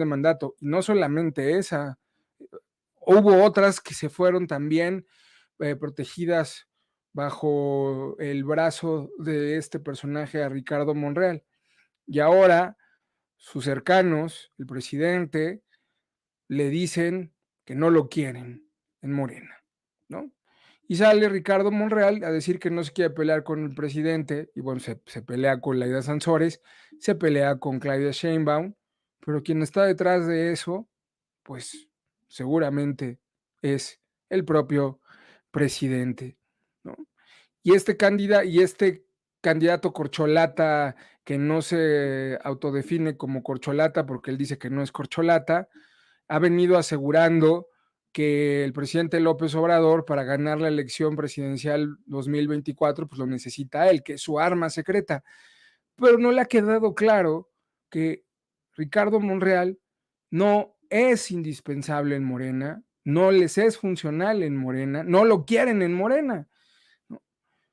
A: mandato. Y no solamente esa, hubo otras que se fueron también protegidas bajo el brazo de este personaje, a Ricardo Monreal. Y ahora sus cercanos, el presidente, le dicen que no lo quieren en Morena, ¿no? Y sale Ricardo Monreal a decir que no se quiere pelear con el presidente, y bueno, se pelea con Laida Sansores, se pelea con Claudia Sheinbaum, pero quien está detrás de eso, pues seguramente es el propio presidente, ¿no? Y este candidato corcholata que no se autodefine como corcholata porque él dice que no es corcholata, ha venido asegurando que el presidente López Obrador, para ganar la elección presidencial 2024, pues lo necesita él, que es su arma secreta. Pero no le ha quedado claro que Ricardo Monreal no es indispensable en Morena, no les es funcional en Morena, no lo quieren en Morena. ¿No?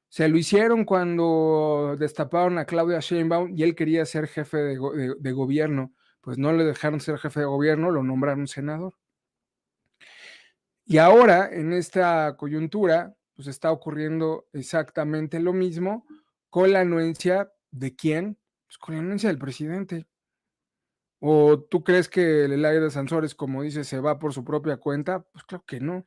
A: Se lo hicieron cuando destaparon a Claudia Sheinbaum y él quería ser jefe de gobierno, pues no le dejaron ser jefe de gobierno, lo nombraron senador. Y ahora, en esta coyuntura, pues está ocurriendo exactamente lo mismo con la anuencia de quién, pues con la anuencia del presidente. ¿O tú crees que el Eladio de Sansores, como dice, se va por su propia cuenta? Pues claro que no.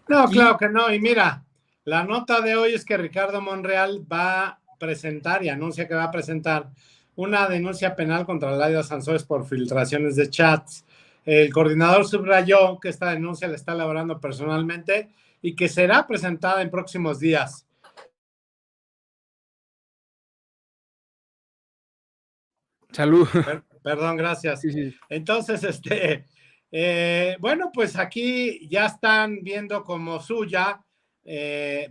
B: No,
A: Aquí,
B: claro que no. Y mira, la nota de hoy es que Ricardo Monreal va a presentar y anuncia que va a presentar una denuncia penal contra Laida Sansores por filtraciones de chats. El coordinador subrayó que esta denuncia la está elaborando personalmente y que será presentada en próximos días.
A: salud.
B: Perdón, gracias.
A: Sí, sí.
B: Entonces, bueno, pues aquí ya están viendo como suya,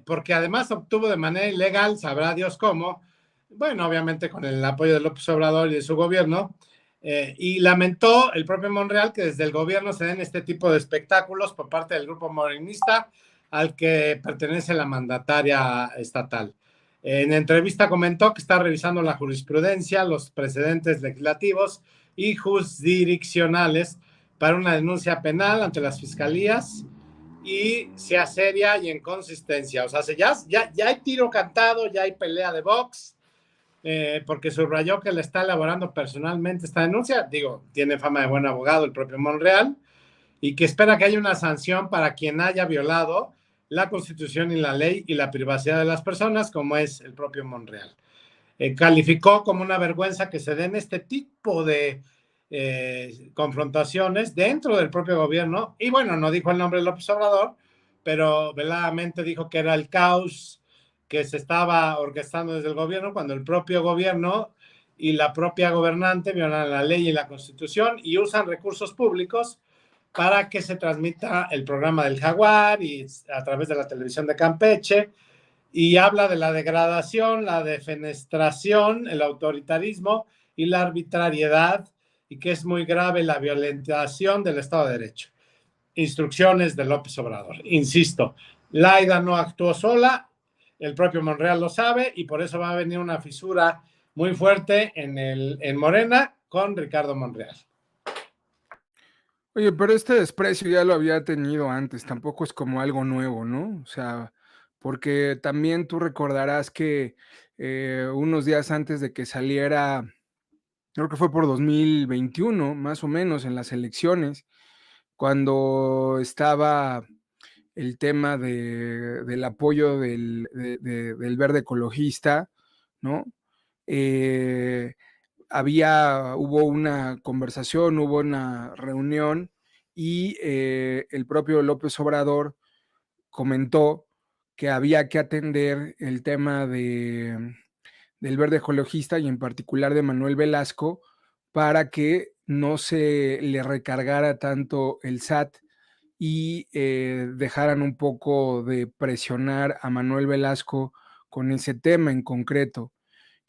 B: porque además obtuvo de manera ilegal, sabrá Dios cómo, bueno, obviamente con el apoyo de López Obrador y de su gobierno, y lamentó el propio Monreal que desde el gobierno se den este tipo de espectáculos por parte del grupo morenista al que pertenece la mandataria estatal. En entrevista comentó que está revisando la jurisprudencia, los precedentes legislativos y jurisdiccionales para una denuncia penal ante las fiscalías y sea seria y en consistencia. O sea, ya hay tiro cantado, ya hay pelea de box, porque subrayó que le está elaborando personalmente esta denuncia. Digo, tiene fama de buen abogado el propio Monreal, y que espera que haya una sanción para quien haya violado la Constitución y la ley y la privacidad de las personas, como es el propio Monreal. Calificó como una vergüenza que se den este tipo de confrontaciones dentro del propio gobierno, y bueno, no dijo el nombre de López Obrador, pero veladamente dijo que era el caos que se estaba orquestando desde el gobierno, cuando el propio gobierno y la propia gobernante violan la ley y la Constitución y usan recursos públicos para que se transmita el programa del Jaguar y a través de la televisión de Campeche, y habla de la degradación, la defenestración, el autoritarismo y la arbitrariedad, y que es muy grave la violentación del Estado de Derecho. Instrucciones de López Obrador. Insisto, Laida no actuó sola, el propio Monreal lo sabe, y por eso va a venir una fisura muy fuerte en Morena con Ricardo Monreal.
A: Oye, pero este desprecio ya lo había tenido antes, tampoco es como algo nuevo, ¿no? O sea, porque también tú recordarás que unos días antes de que saliera, creo que fue por 2021, más o menos, en las elecciones, cuando estaba el tema del apoyo del verde ecologista, ¿no? Eh, hubo una conversación, hubo una reunión y el propio López Obrador comentó que había que atender el tema del Verde Ecologista y en particular de Manuel Velasco para que no se le recargara tanto el SAT y dejaran un poco de presionar a Manuel Velasco con ese tema en concreto.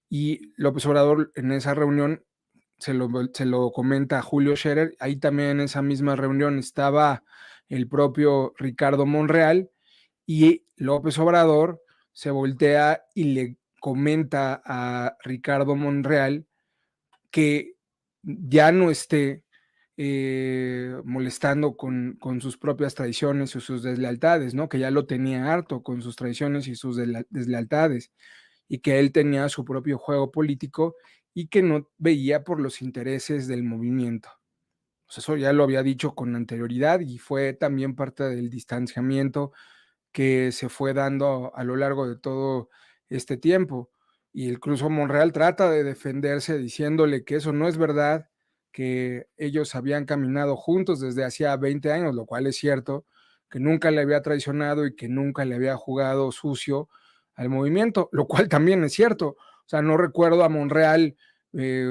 A: Y López Obrador en esa reunión se lo comenta a Julio Scherer. Ahí también en esa misma reunión estaba el propio Ricardo Monreal y López Obrador se voltea y le comenta a Ricardo Monreal que ya no esté molestando con sus propias traiciones o sus deslealtades, ¿no? Que ya lo tenía harto con sus traiciones y sus deslealtades y que él tenía su propio juego político y que no veía por los intereses del movimiento. Pues eso ya lo había dicho con anterioridad y fue también parte del distanciamiento que se fue dando a lo largo de todo este tiempo. Y el Cruz Monreal trata de defenderse diciéndole que eso no es verdad, que ellos habían caminado juntos desde hacía 20 años, lo cual es cierto, que nunca le había traicionado y que nunca le había jugado sucio al movimiento, lo cual también es cierto. O sea, no recuerdo a Monreal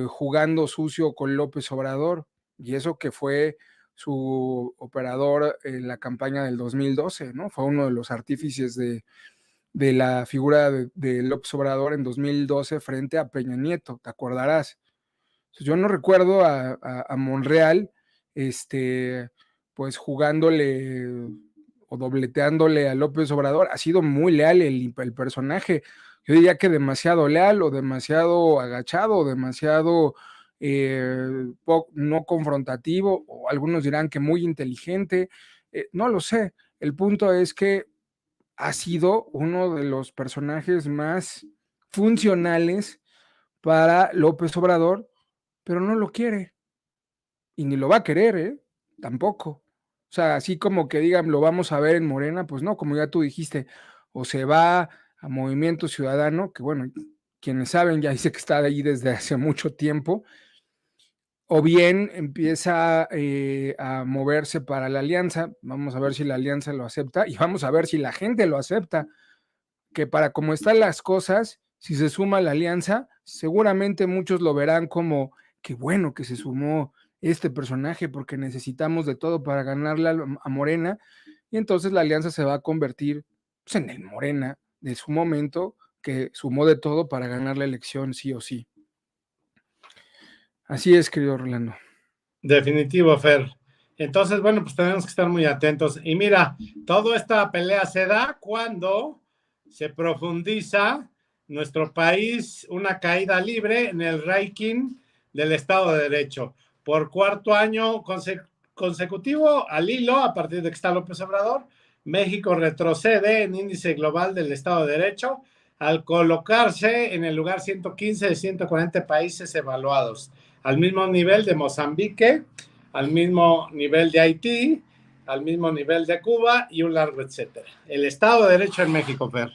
A: jugando sucio con López Obrador, y eso que fue su operador en la campaña del 2012, ¿no? Fue uno de los artífices de la figura de López Obrador en 2012 frente a Peña Nieto, te acordarás. Entonces, yo no recuerdo a Monreal, pues jugándole o dobleteándole a López Obrador. Ha sido muy leal el personaje. Yo diría que demasiado leal o demasiado agachado o demasiado no confrontativo, o algunos dirán que muy inteligente, no lo sé. El punto es que ha sido uno de los personajes más funcionales para López Obrador, pero no lo quiere y ni lo va a querer, ¿eh? Tampoco. O sea, así como que digan, lo vamos a ver en Morena, pues no, como ya tú dijiste, o se va a Movimiento Ciudadano, que bueno, quienes saben ya dice que está ahí desde hace mucho tiempo, o bien empieza a moverse para la alianza. Vamos a ver si la alianza lo acepta y vamos a ver si la gente lo acepta, que para como están las cosas, si se suma a la alianza, seguramente muchos lo verán como que bueno que se sumó este personaje porque necesitamos de todo para ganarle a Morena, y entonces la alianza se va a convertir pues, en el Morena de su momento, que sumó de todo para ganar la elección sí o sí. Así es, querido Rolando.
B: Definitivo, Fer. Entonces, bueno, pues tenemos que estar muy atentos. Y mira, toda esta pelea se da cuando se profundiza nuestro país una caída libre en el ranking del Estado de Derecho. Por cuarto año consecutivo al hilo, a partir de que está López Obrador, México retrocede en índice global del Estado de Derecho al colocarse en el lugar 115 de 140 países evaluados, al mismo nivel de Mozambique, al mismo nivel de Haití, al mismo nivel de Cuba y un largo etcétera. El Estado de Derecho en México, Fer.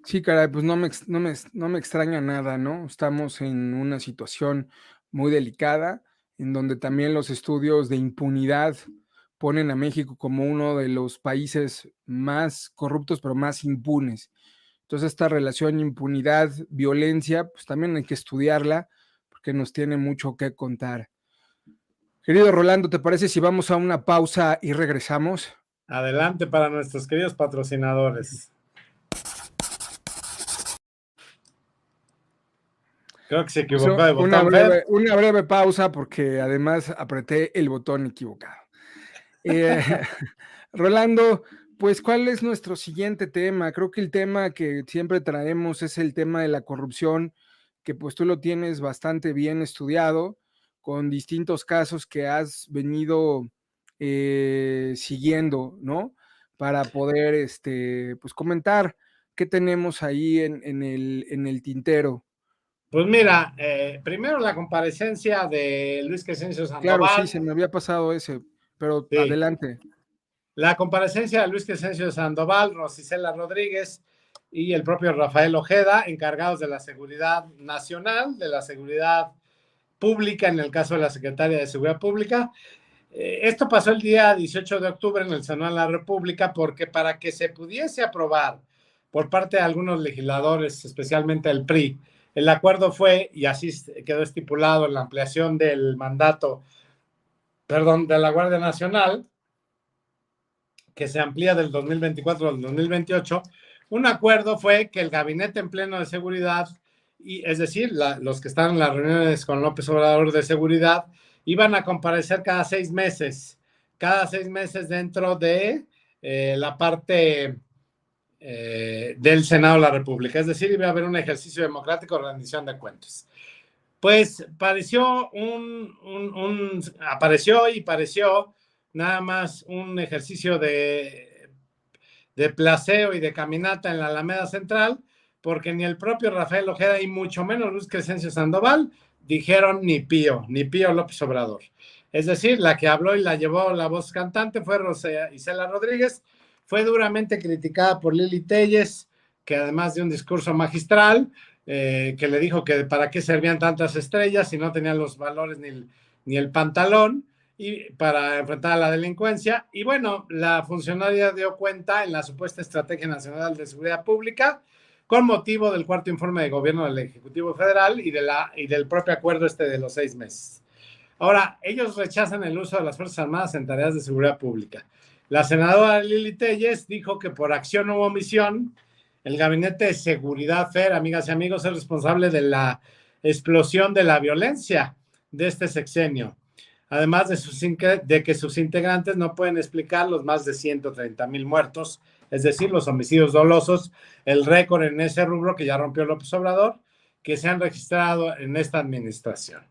A: Sí, caray, pues no me extraña nada, ¿no? Estamos en una situación muy delicada, en donde también los estudios de impunidad ponen a México como uno de los países más corruptos, pero más impunes. Entonces, esta relación impunidad-violencia, pues también hay que estudiarla, porque nos tiene mucho que contar. Querido Rolando, ¿te parece si vamos a una pausa y regresamos?
B: Adelante para nuestros queridos patrocinadores. Creo que se equivocó de botón, Fer.
A: Una breve pausa porque además apreté el botón equivocado. Eh, Rolando, pues, ¿cuál es nuestro siguiente tema? Creo que el tema que siempre traemos es el tema de la corrupción, que pues tú lo tienes bastante bien estudiado, con distintos casos que has venido siguiendo, ¿no? Para poder, pues, comentar qué tenemos ahí en el tintero.
B: Pues mira, primero la comparecencia de Luis Crescencio
A: Claro, sí,
B: Sandoval.
A: se me había pasado ese, pero
B: Sí.
A: adelante.
B: La comparecencia de Luis Crescencio Sandoval, Rosicela Rodríguez y el propio Rafael Ojeda, encargados de la seguridad nacional, de la seguridad pública, en el caso de la Secretaria de Seguridad Pública. Esto pasó el día 18 de octubre en el Senado de la República porque para que se pudiese aprobar por parte de algunos legisladores, especialmente el PRI. El acuerdo fue, y así quedó estipulado en la ampliación del mandato, perdón, de la Guardia Nacional, que se amplía del 2024 al 2028, un acuerdo fue que el gabinete en pleno de seguridad, y, es decir, los que están en las reuniones con López Obrador de seguridad, iban a comparecer cada 6 meses dentro de la parte del Senado de la República, es decir, iba a haber un ejercicio democrático de rendición de cuentas. Pues pareció nada más un ejercicio de placeo y de caminata en la Alameda Central, porque ni el propio Rafael Ojeda y mucho menos Luis Crescencio Sandoval dijeron ni pío López Obrador. Es decir, la que habló y la llevó la voz cantante fue Rosa Isela Rodríguez, fue duramente criticada por Lili Telles, que además de un discurso magistral, que le dijo que para qué servían tantas estrellas si no tenían los valores ni el pantalón, y para enfrentar a la delincuencia. Y bueno, la funcionaria dio cuenta en la supuesta Estrategia Nacional de Seguridad Pública con motivo del cuarto informe de gobierno del Ejecutivo Federal y del propio acuerdo de los 6 meses. Ahora, ellos rechazan el uso de las Fuerzas Armadas en tareas de seguridad pública. La senadora Lili Telles dijo que por acción u omisión, el Gabinete de Seguridad, Fer, amigas y amigos, es responsable de la explosión de la violencia de este sexenio. Además de que sus integrantes no pueden explicar los más de 130,000 muertos, es decir, los homicidios dolosos, el récord en ese rubro que ya rompió López Obrador, que se han registrado en esta administración.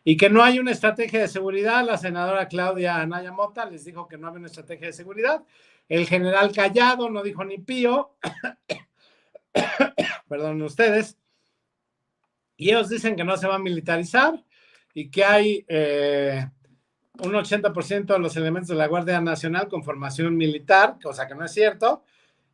B: Y que no hay una estrategia de seguridad. La senadora Claudia Anaya Mota les dijo que no había una estrategia de seguridad. El general Callado no dijo ni pío. Perdón ustedes. Y ellos dicen que no se va a militarizar y que hay un 80% de los elementos de la Guardia Nacional con formación militar, cosa que no es cierto,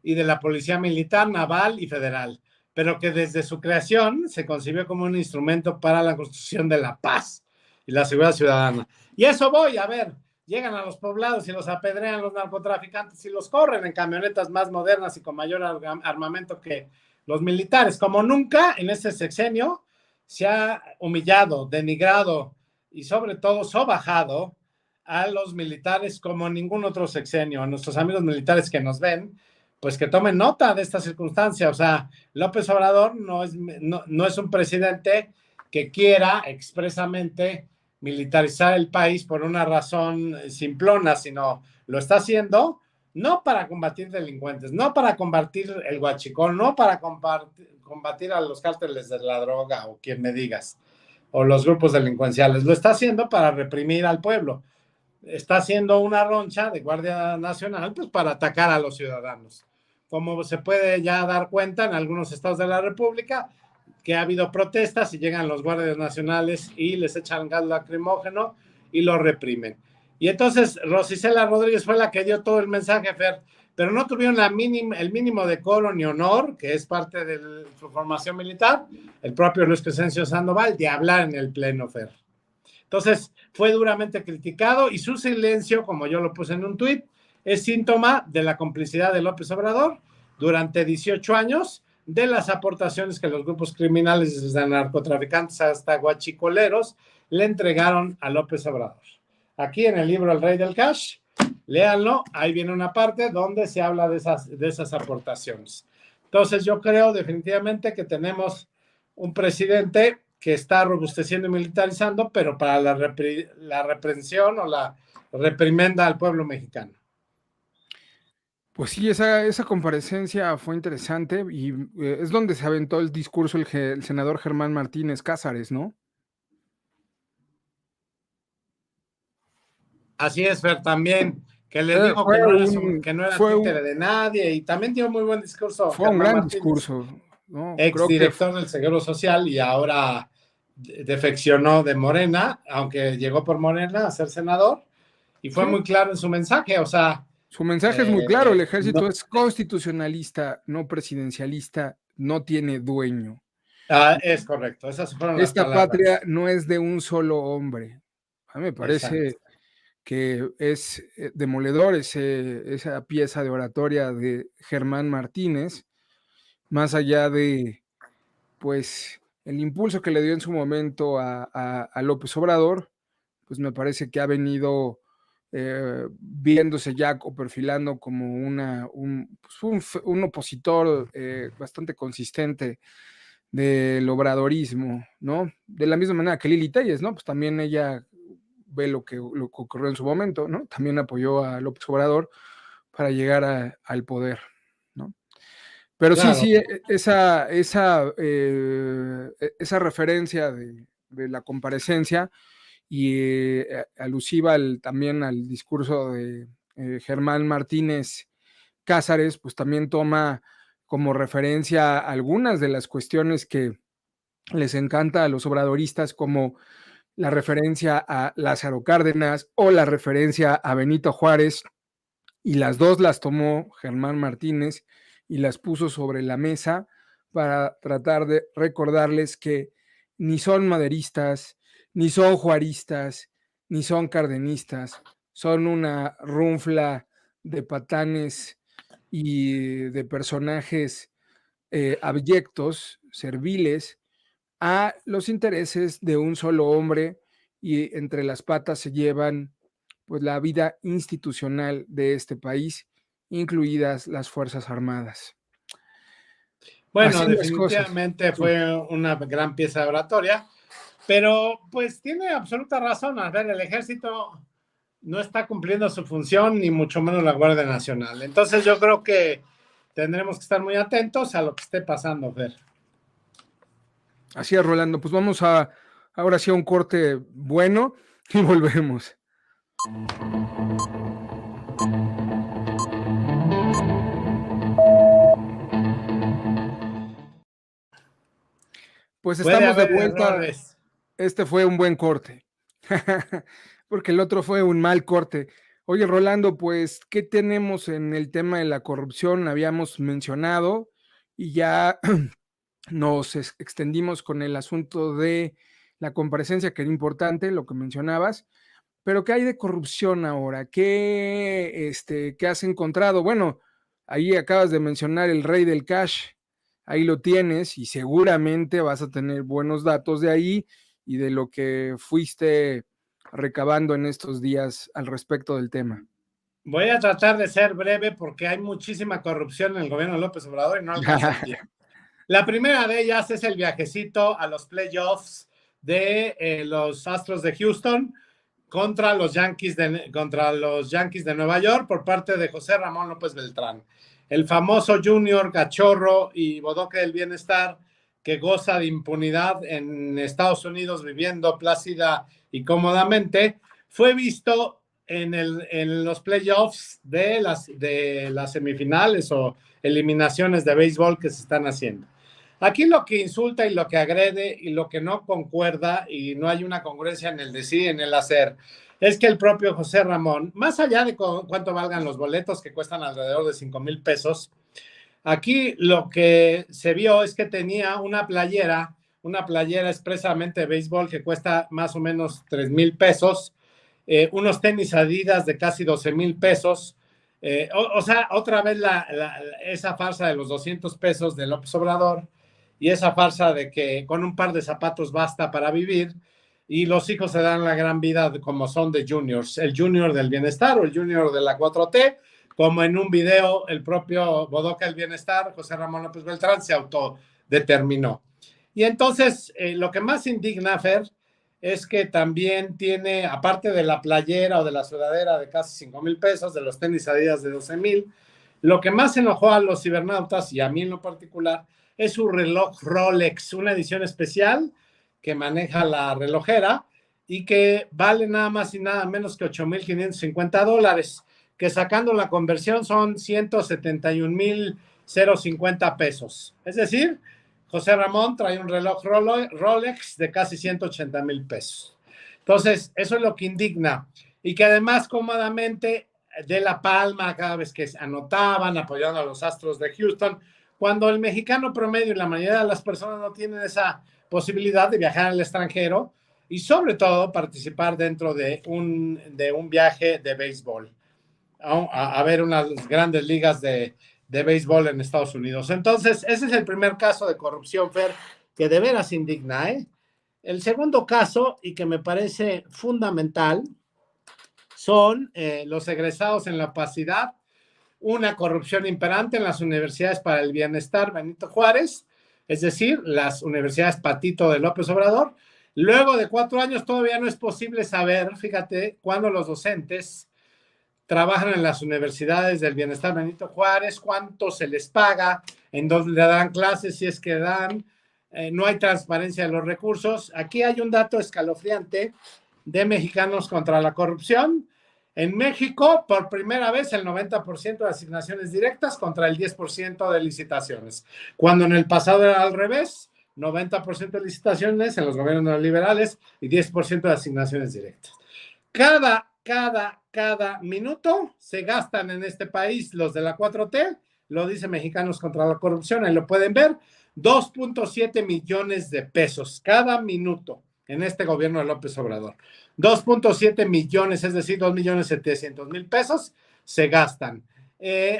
B: y de la Policía Militar, Naval y Federal, pero que desde su creación se concibió como un instrumento para la construcción de la paz y la seguridad ciudadana. Y eso voy, a ver, llegan a los poblados y los apedrean los narcotraficantes y los corren en camionetas más modernas y con mayor armamento que los militares. Como nunca en este sexenio se ha humillado, denigrado y sobre todo sobajado a los militares como ningún otro sexenio. A nuestros amigos militares que nos ven, pues que tomen nota de esta circunstancia. O sea, López Obrador no es un presidente que quiera expresamente militarizar el país por una razón simplona, sino lo está haciendo no para combatir delincuentes, no para combatir el huachicol, no para combatir a los cárteles de la droga o quien me digas, o los grupos delincuenciales. Lo está haciendo para reprimir al pueblo. Está haciendo una roncha de Guardia Nacional pues para atacar a los ciudadanos. Como se puede ya dar cuenta en algunos estados de la República, que ha habido protestas y llegan los guardias nacionales y les echan gas lacrimógeno y lo reprimen. Y entonces Rosa Isela Rodríguez fue la que dio todo el mensaje, Fer, pero no tuvieron el mínimo decoro ni honor, que es parte de su formación militar, el propio Luis Crescencio Sandoval, de hablar en el pleno, Fer. Entonces, fue duramente criticado y su silencio, como yo lo puse en un tuit, es síntoma de la complicidad de López Obrador durante 18 años de las aportaciones que los grupos criminales, desde narcotraficantes hasta guachicoleros, le entregaron a López Obrador. Aquí en el libro El Rey del Cash, léanlo, ahí viene una parte donde se habla de esas aportaciones. Entonces, yo creo definitivamente que tenemos un presidente que está robusteciendo y militarizando, pero para la reprensión o la reprimenda al pueblo mexicano.
A: Pues sí, esa comparecencia fue interesante y es donde se aventó el discurso el senador Germán Martínez Cázares, ¿no?
B: Así es, Fer, también, que le dijo que no era títere de nadie, y también dio muy buen discurso.
A: Fue un gran discurso, ¿no?
B: Exdirector del Seguro Social y ahora defeccionó de Morena, aunque llegó por Morena a ser senador, y fue muy claro en su mensaje, o sea...
A: Su mensaje es muy claro, el ejército es constitucionalista, no presidencialista, no tiene dueño.
B: Es correcto, esas fueron las
A: Esta
B: palabras.
A: patria no es de un solo hombre. A mí me parece
B: Exacto.
A: que es demoledor esa pieza de oratoria de Germán Martínez, más allá de, pues, el impulso que le dio en su momento a López Obrador, pues me parece que ha venido viéndose ya o perfilando como un opositor bastante consistente del obradorismo, ¿no? De la misma manera que Lili Telles, ¿no? Pues también ella ve lo que ocurrió en su momento, ¿no? También apoyó a López Obrador para llegar al poder, ¿no? Pero sí,
B: Claro.
A: sí, esa referencia de la comparecencia y alusiva también al discurso de Germán Martínez Cázares, pues también toma como referencia algunas de las cuestiones que les encanta a los obradoristas, como la referencia a Lázaro Cárdenas o la referencia a Benito Juárez, y las dos las tomó Germán Martínez y las puso sobre la mesa para tratar de recordarles que ni son maderistas, ni son juaristas, ni son cardenistas, son una runfla de patanes y de personajes abyectos, serviles, a los intereses de un solo hombre, y entre las patas se llevan pues la vida institucional de este país, incluidas las Fuerzas Armadas.
B: Bueno,
A: Así las cosas.
B: definitivamente
A: Sí.
B: fue una gran pieza de oratoria, pero pues tiene absoluta razón. A ver, el ejército no está cumpliendo su función, ni mucho menos la Guardia Nacional. Entonces yo creo que tendremos que estar muy atentos a lo que esté pasando, Fer.
A: Así es, Rolando. Pues vamos ahora sí a un corte bueno y volvemos. Pues
B: Puede
A: estamos de
B: haber
A: vuelta.
B: errores.
A: Este fue un buen corte, porque el otro fue un mal corte. Oye, Rolando, pues, ¿qué tenemos en el tema de la corrupción? Habíamos mencionado y ya nos extendimos con el asunto de la comparecencia, que era importante, lo que mencionabas, pero ¿qué hay de corrupción ahora? ¿Qué has encontrado? Bueno, ahí acabas de mencionar el rey del cash, ahí lo tienes y seguramente vas a tener buenos datos de ahí y de lo que fuiste recabando en estos días al respecto del tema.
B: Voy a tratar de ser breve porque hay muchísima corrupción en el gobierno de López Obrador y no alcanza el tiempo. La primera de ellas es el viajecito a los playoffs de los Astros de Houston contra los Yankees de Nueva York por parte de José Ramón López Beltrán, el famoso Junior Cachorro y Bodoque del Bienestar, que goza de impunidad en Estados Unidos, viviendo plácida y cómodamente. Fue visto en los playoffs de las semifinales o eliminaciones de béisbol que se están haciendo. Aquí lo que insulta y lo que agrede y lo que no concuerda y no hay una congruencia en el decir y en el hacer es que el propio José Ramón, más allá de cuánto valgan los boletos, que cuestan alrededor de 5,000 pesos, aquí lo que se vio es que tenía una playera expresamente de béisbol que cuesta más o menos 3,000 pesos, unos tenis Adidas de casi 12,000 pesos. O sea, otra vez esa farsa de los 200 pesos de López Obrador y esa farsa de que con un par de zapatos basta para vivir y los hijos se dan la gran vida como son de juniors, el junior del bienestar o el junior de la 4T, como en un video el propio Bodoca del Bienestar, José Ramón López Beltrán, se autodeterminó. Y entonces, lo que más indigna, Fer, es que también tiene, aparte de la playera o de la sudadera de casi 5,000 pesos, de los tenis Adidas de 12,000, lo que más enojó a los cibernautas y a mí en lo particular es su reloj Rolex, una edición especial que maneja la relojera y que vale nada más y nada menos que $8,550, que sacando la conversión son 171,050 pesos. Es decir, José Ramón trae un reloj Rolex de casi 180,000 pesos. Entonces, eso es lo que indigna. Y que además cómodamente de la palma cada vez que anotaban, apoyando a los Astros de Houston, cuando el mexicano promedio y la mayoría de las personas no tienen esa posibilidad de viajar al extranjero y sobre todo participar dentro de un viaje de béisbol a ver unas grandes ligas de de béisbol en Estados Unidos. Entonces, ese es el primer caso de corrupción, Fer, que de veras indigna, ¿eh? El segundo caso, y que me parece fundamental, son los egresados en la opacidad, una corrupción imperante en las universidades para el bienestar Benito Juárez, es decir, las universidades Patito de López Obrador. Luego de 4 años todavía no es posible saber, fíjate, cuándo los docentes trabajan en las universidades del bienestar Benito Juárez, cuánto se les paga, en dónde le dan clases, si es que dan, no hay transparencia de los recursos. Aquí hay un dato escalofriante de Mexicanos contra la Corrupción. En México, por primera vez, el 90% de asignaciones directas contra el 10% de licitaciones, cuando en el pasado era al revés, 90% de licitaciones en los gobiernos neoliberales y 10% de asignaciones directas. Cada minuto se gastan en este país los de la 4T, lo dice Mexicanos contra la Corrupción, ahí lo pueden ver, 2.7 millones de pesos cada minuto en este gobierno de López Obrador. 2.7 millones, es decir, 2.700.000 pesos se gastan.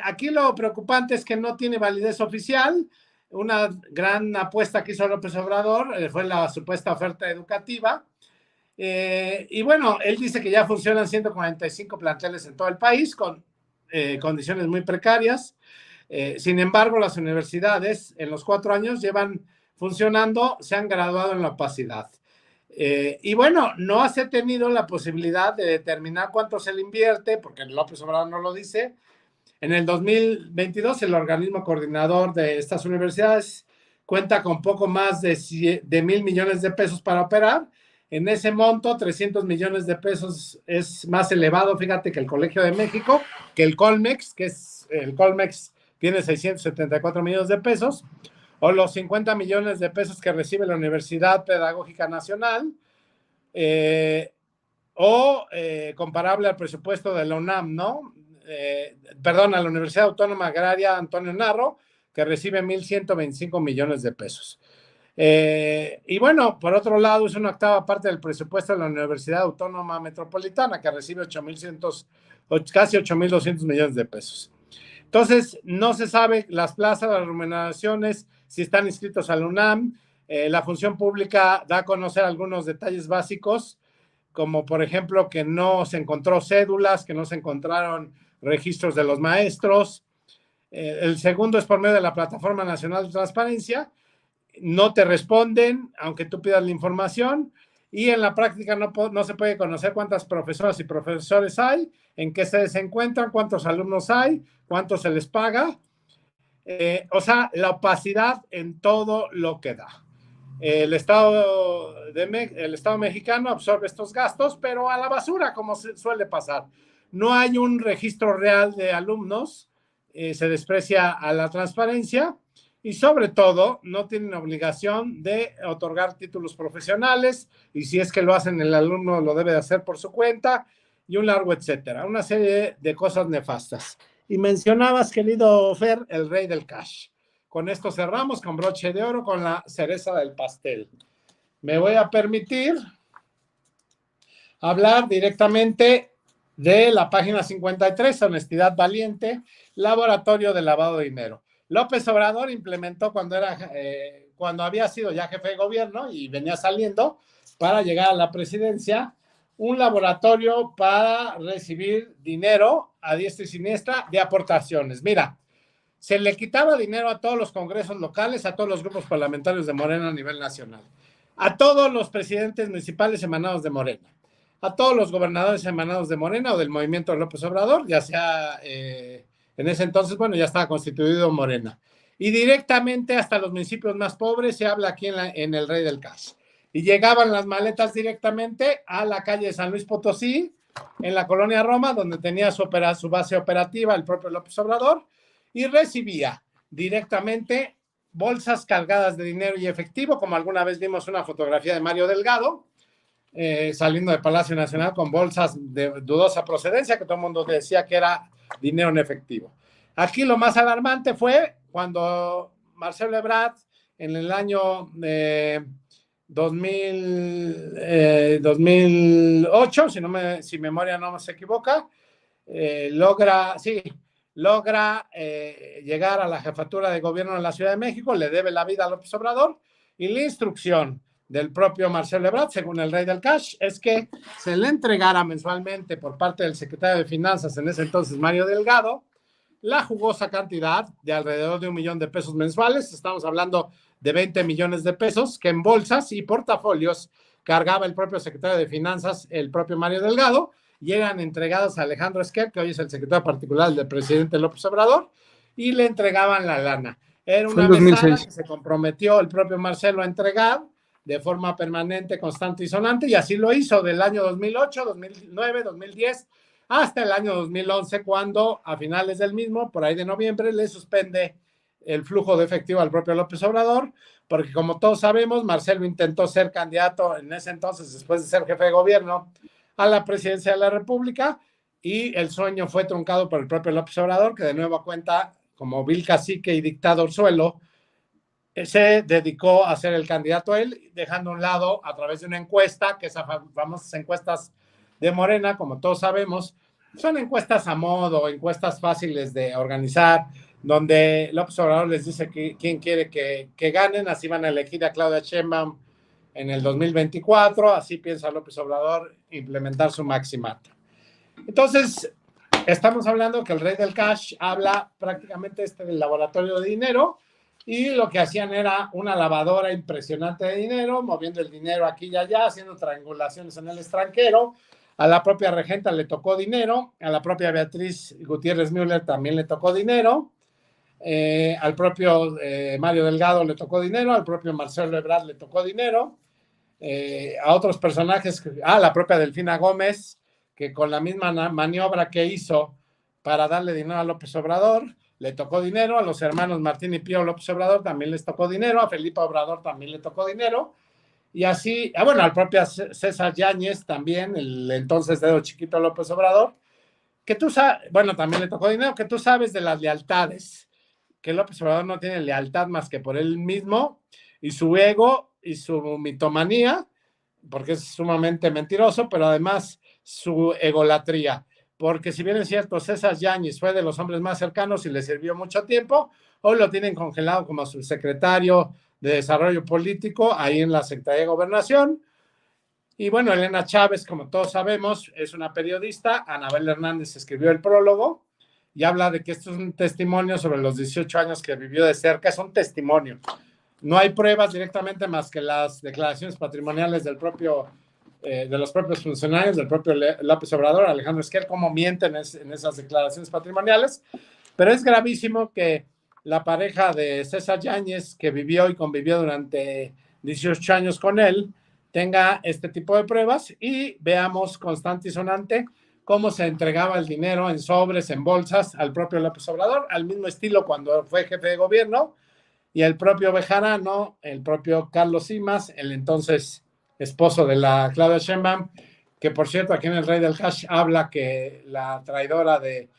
B: Aquí lo preocupante es que no tiene validez oficial. Una gran apuesta que hizo López Obrador fue la supuesta oferta educativa. Y bueno, él dice que ya funcionan 145 planteles en todo el país con condiciones muy precarias. Sin embargo, las universidades en los 4 años llevan funcionando, se han graduado en la opacidad. Y bueno, no se ha tenido la posibilidad de determinar cuánto se le invierte, porque López Obrador no lo dice. En el 2022, el organismo coordinador de estas universidades cuenta con poco más de 1,000 millones de pesos para operar. En ese monto, 300 millones de pesos es más elevado, fíjate, que el Colegio de México, que el Colmex, el Colmex tiene 674 millones de pesos, o los 50 millones de pesos que recibe la Universidad Pedagógica Nacional, comparable al presupuesto de la UNAM, ¿no? Perdón, a la Universidad Autónoma Agraria Antonio Narro, que recibe 1,125 millones de pesos. Y bueno, por otro lado, es una octava parte del presupuesto de la Universidad Autónoma Metropolitana, que recibe casi 8,200 millones de pesos. Entonces, no se sabe las plazas, las remuneraciones, si están inscritos a la UNAM. La función pública da a conocer algunos detalles básicos, como por ejemplo que no se encontró cédulas, que no se encontraron registros de los maestros. El segundo es por medio de la Plataforma Nacional de Transparencia. No te responden, aunque tú pidas la información, y en la práctica no se puede conocer cuántas profesoras y profesores hay, en qué sedes se encuentran, cuántos alumnos hay, cuánto se les paga. O sea, la opacidad en todo lo que da. El Estado mexicano absorbe estos gastos, pero a la basura, como suele pasar. No hay un registro real de alumnos, se desprecia a la transparencia, y sobre todo no tienen obligación de otorgar títulos profesionales, y si es que lo hacen, el alumno lo debe de hacer por su cuenta, y un largo etcétera, una serie de cosas nefastas. Y mencionabas, querido Fer, el rey del cash. Con esto cerramos con broche de oro, con la cereza del pastel. Me voy a permitir hablar directamente de la página 53, Honestidad Valiente, Laboratorio de Lavado de Dinero. López Obrador implementó cuando había sido ya jefe de gobierno y venía saliendo para llegar a la presidencia, un laboratorio para recibir dinero a diestra y siniestra de aportaciones. Mira, se le quitaba dinero a todos los congresos locales, a todos los grupos parlamentarios de Morena a nivel nacional, a todos los presidentes municipales emanados de Morena, a todos los gobernadores emanados de Morena o del movimiento de López Obrador, ya sea en ese entonces, bueno, ya estaba constituido Morena. Y directamente hasta los municipios más pobres, se habla aquí en el Rey del Cash. Y llegaban las maletas directamente a la calle de San Luis Potosí, en la colonia Roma, donde tenía su base operativa el propio López Obrador, y recibía directamente bolsas cargadas de dinero y efectivo, como alguna vez vimos una fotografía de Mario Delgado, saliendo del Palacio Nacional con bolsas de dudosa procedencia, que todo el mundo decía que era dinero en efectivo. Aquí lo más alarmante fue cuando Marcelo Ebrard, en el año 2008, si memoria no se equivoca, logra llegar a la jefatura de gobierno en la Ciudad de México, le debe la vida a López Obrador, y la instrucción del propio Marcelo Ebrard, según el rey del cash, es que se le entregara mensualmente por parte del secretario de Finanzas, en ese entonces Mario Delgado, la jugosa cantidad de alrededor de 1 millón de pesos mensuales. Estamos hablando de 20 millones de pesos que en bolsas y portafolios cargaba el propio secretario de Finanzas, el propio Mario Delgado, y eran entregados a Alejandro Esquer, que hoy es el secretario particular del presidente López Obrador, y le entregaban la lana. Era
A: Fue en
B: una mesada
A: 2006.
B: que se comprometió el propio Marcelo a entregar de forma permanente, constante y sonante, y así lo hizo del año 2008, 2009, 2010, hasta el año 2011, cuando a finales del mismo, por ahí de noviembre, le suspende el flujo de efectivo al propio López Obrador, porque como todos sabemos, Marcelo intentó ser candidato en ese entonces, después de ser jefe de gobierno, a la presidencia de la República, y el sueño fue truncado por el propio López Obrador, que de nueva cuenta, como vil cacique y dictador suelo, se dedicó a ser el candidato a él, dejando a un lado a través de una encuesta, que esas famosas encuestas de Morena, como todos sabemos, son encuestas a modo, encuestas fáciles de organizar, donde López Obrador les dice quién quiere que ganen, así van a elegir a Claudia Sheinbaum en el 2024, así piensa López Obrador implementar su maximato. Entonces, estamos hablando que el rey del cash habla prácticamente del laboratorio de dinero, y lo que hacían era una lavadora impresionante de dinero, moviendo el dinero aquí y allá, haciendo triangulaciones en el extranjero. A la propia regenta le tocó dinero, a la propia Beatriz Gutiérrez Müller también le tocó dinero, al propio Mario Delgado le tocó dinero, al propio Marcelo Ebrard le tocó dinero, a otros personajes, la propia Delfina Gómez, que con la misma maniobra que hizo para darle dinero a López Obrador, le tocó dinero. A los hermanos Martín y Pío López Obrador también les tocó dinero, a Felipe Obrador también le tocó dinero, y así, bueno, al propio César Yáñez también, el entonces dedo chiquito López Obrador, que tú sabes, bueno, también le tocó dinero, que tú sabes de las lealtades, que López Obrador no tiene lealtad más que por él mismo y su ego y su mitomanía, porque es sumamente mentiroso, pero además su egolatría, porque si bien es cierto, César Yáñez fue de los hombres más cercanos y le sirvió mucho tiempo, hoy lo tienen congelado como subsecretario de Desarrollo Político ahí en la Secretaría de Gobernación. Y bueno, Elena Chávez, como todos sabemos, es una periodista. Anabel Hernández escribió el prólogo y habla de que esto es un testimonio sobre los 18 años que vivió de cerca. Es un testimonio. No hay pruebas directamente más que las declaraciones patrimoniales del propio, de los propios funcionarios, del propio López Obrador, Alejandro Esquer, cómo mienten en esas declaraciones patrimoniales. Pero es gravísimo que la pareja de César Yáñez, que vivió y convivió durante 18 años con él, tenga este tipo de pruebas, y veamos constante y sonante cómo se entregaba el dinero en sobres, en bolsas, al propio López Obrador, al mismo estilo cuando fue jefe de gobierno, y el propio Bejarano, el propio Carlos Simas, el entonces esposo de la Claudia Sheinbaum, que por cierto aquí en el Rey del Cash habla que la traidora de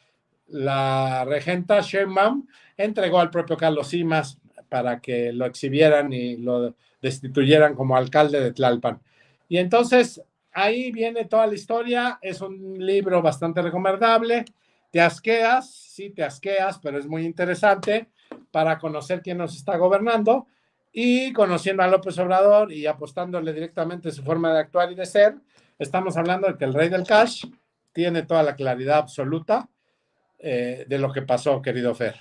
B: la regenta Sheinbaum entregó al propio Carlos Simas para que lo exhibieran y lo destituyeran como alcalde de Tlalpan. Y entonces ahí viene toda la historia. Es un libro bastante recomendable. Te asqueas, sí te asqueas, pero es muy interesante para conocer quién nos está gobernando, y conociendo a López Obrador y apostándole directamente su forma de actuar y de ser. Estamos hablando de que el rey del cash tiene toda la claridad absoluta de lo que pasó, querido Fer.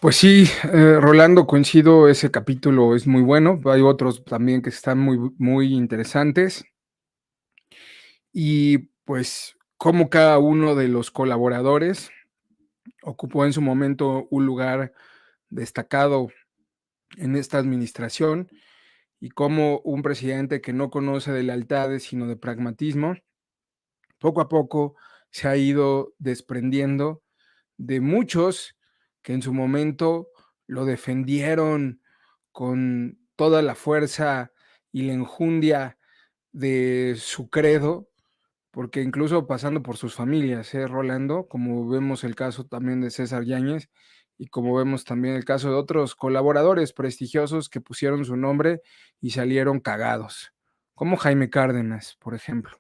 A: Pues sí, Rolando, coincido, ese capítulo es muy bueno. Hay otros también que están muy interesantes. Y pues cómo cada uno de los colaboradores ocupó en su momento un lugar destacado en esta administración, y cómo un presidente que no conoce de lealtades sino de pragmatismo, poco a poco se ha ido desprendiendo de muchos que en su momento lo defendieron con toda la fuerza y la enjundia de su credo, porque incluso pasando por sus familias, Rolando, como vemos el caso también de César Yáñez, y como vemos también el caso de otros colaboradores prestigiosos que pusieron su nombre y salieron cagados, como Jaime Cárdenas, por ejemplo,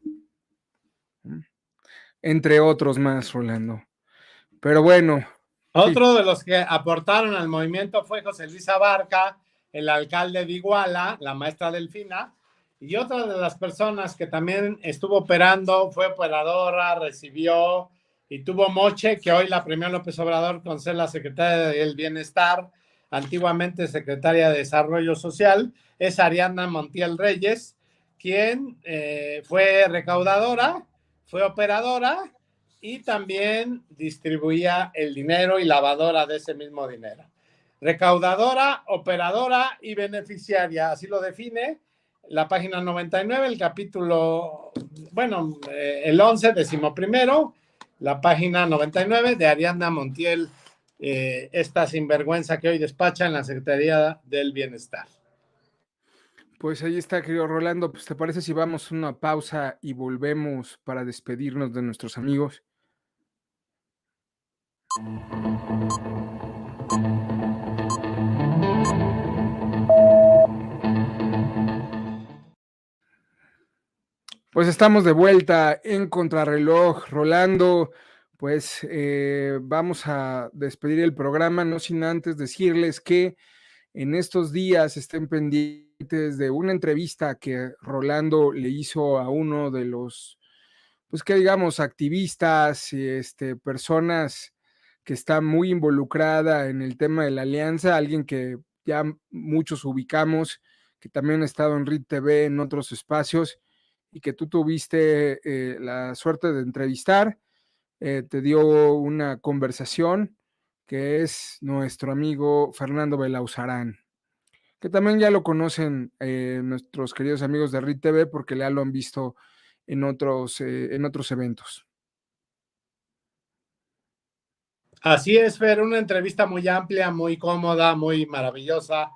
A: entre otros más, Rolando. Pero bueno, sí.
B: Otro de los que aportaron al movimiento fue José Luis Abarca, el alcalde de Iguala, la maestra Delfina, y otra de las personas que también estuvo operando, fue operadora, recibió y tuvo moche, que hoy la premió López Obrador con ser la secretaria del Bienestar, antiguamente secretaria de Desarrollo Social, es Ariadna Montiel Reyes, quien fue recaudadora, fue operadora y también distribuía el dinero y lavadora de ese mismo dinero. Recaudadora, operadora y beneficiaria, así lo define la página 99, el capítulo, bueno, el 11, 11º, la página 99 de Ariadna Montiel, esta sinvergüenza que hoy despacha en la Secretaría del Bienestar.
A: Pues ahí está, querido Rolando. Pues, ¿te parece si vamos a una pausa y volvemos para despedirnos de nuestros amigos? Pues estamos de vuelta en Contrarreloj, Rolando. Pues vamos a despedir el programa, no sin antes decirles que en estos días estén pendientes de una entrevista que Rolando le hizo a uno de los, pues que digamos, activistas, personas que está muy involucrada en el tema de la alianza, alguien que ya muchos ubicamos, que también ha estado en RIT TV en otros espacios y que tú tuviste la suerte de entrevistar, te dio una conversación que es nuestro amigo Fernando Belauzarán, que también ya lo conocen nuestros queridos amigos de RIT TV porque ya lo han visto en otros eventos.
B: Así es, Fer, una entrevista muy amplia, muy cómoda, muy maravillosa,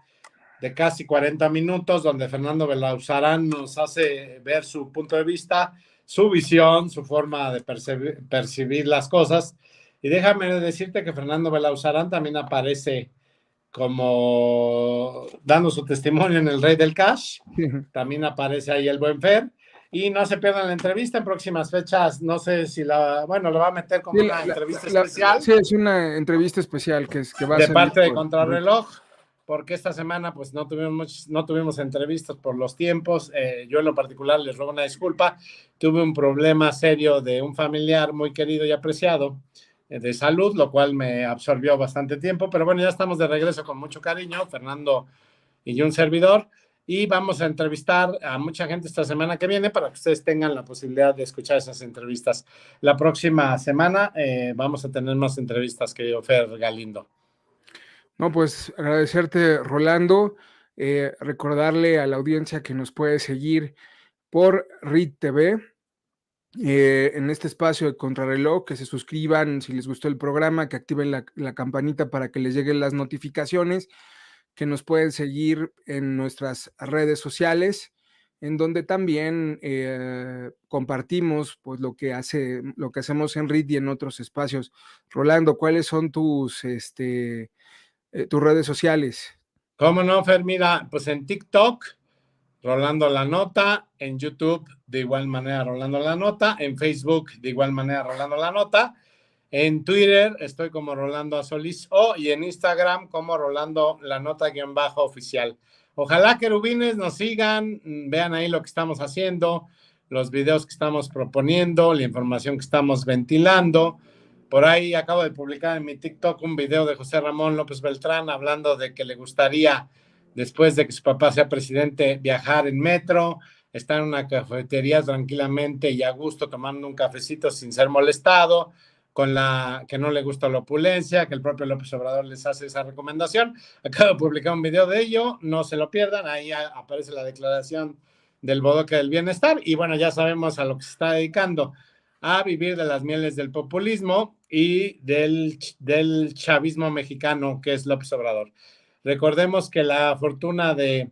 B: de casi 40 minutos, donde Fernando Belauzarán nos hace ver su punto de vista, su visión, su forma de percibir las cosas. Y déjame decirte que Fernando Belauzarán también aparece como dando su testimonio en El Rey del Cash. También aparece ahí el buen Fer. Y no se pierdan la entrevista en próximas fechas. No sé si lo va a meter como una entrevista especial.
A: Sí, es una entrevista especial que va a
B: de
A: salir
B: parte de Contrarreloj, porque esta semana pues no tuvimos entrevistas por los tiempos. Yo en lo particular les ruego una disculpa. Tuve un problema serio de un familiar muy querido y apreciado de salud, lo cual me absorbió bastante tiempo, pero bueno, ya estamos de regreso con mucho cariño, Fernando y un servidor, y vamos a entrevistar a mucha gente esta semana que viene para que ustedes tengan la posibilidad de escuchar esas entrevistas. La próxima semana vamos a tener más entrevistas, querido Fer Galindo.
A: No, pues agradecerte, Rolando, recordarle a la audiencia que nos puede seguir por RIT TV, en este espacio de Contrarreloj, que se suscriban si les gustó el programa, que activen la campanita para que les lleguen las notificaciones, que nos pueden seguir en nuestras redes sociales, en donde también compartimos pues lo que hacemos en RIT y en otros espacios. Rolando, ¿cuáles son tus redes sociales?
B: ¿Cómo no, Fer? Mira, pues en TikTok, Rolando la Nota, en YouTube, de igual manera, Rolando la Nota, en Facebook, de igual manera, Rolando la Nota, en Twitter estoy como Rolando Solís y en Instagram como Rolando la Nota-oficial. Ojalá, querubines, nos sigan, vean ahí lo que estamos haciendo, los videos que estamos proponiendo, la información que estamos ventilando. Por ahí acabo de publicar en mi TikTok un video de José Ramón López Beltrán hablando de que le gustaría, después de que su papá sea presidente, viajar en metro, estar en una cafetería tranquilamente y a gusto tomando un cafecito sin ser molestado, con la que no le gusta la opulencia, que el propio López Obrador les hace esa recomendación. Acabo de publicar un video de ello, no se lo pierdan, ahí aparece la declaración del Bodoque del Bienestar y bueno, ya sabemos a lo que se está dedicando, a vivir de las mieles del populismo y del chavismo mexicano, que es López Obrador. Recordemos que la fortuna de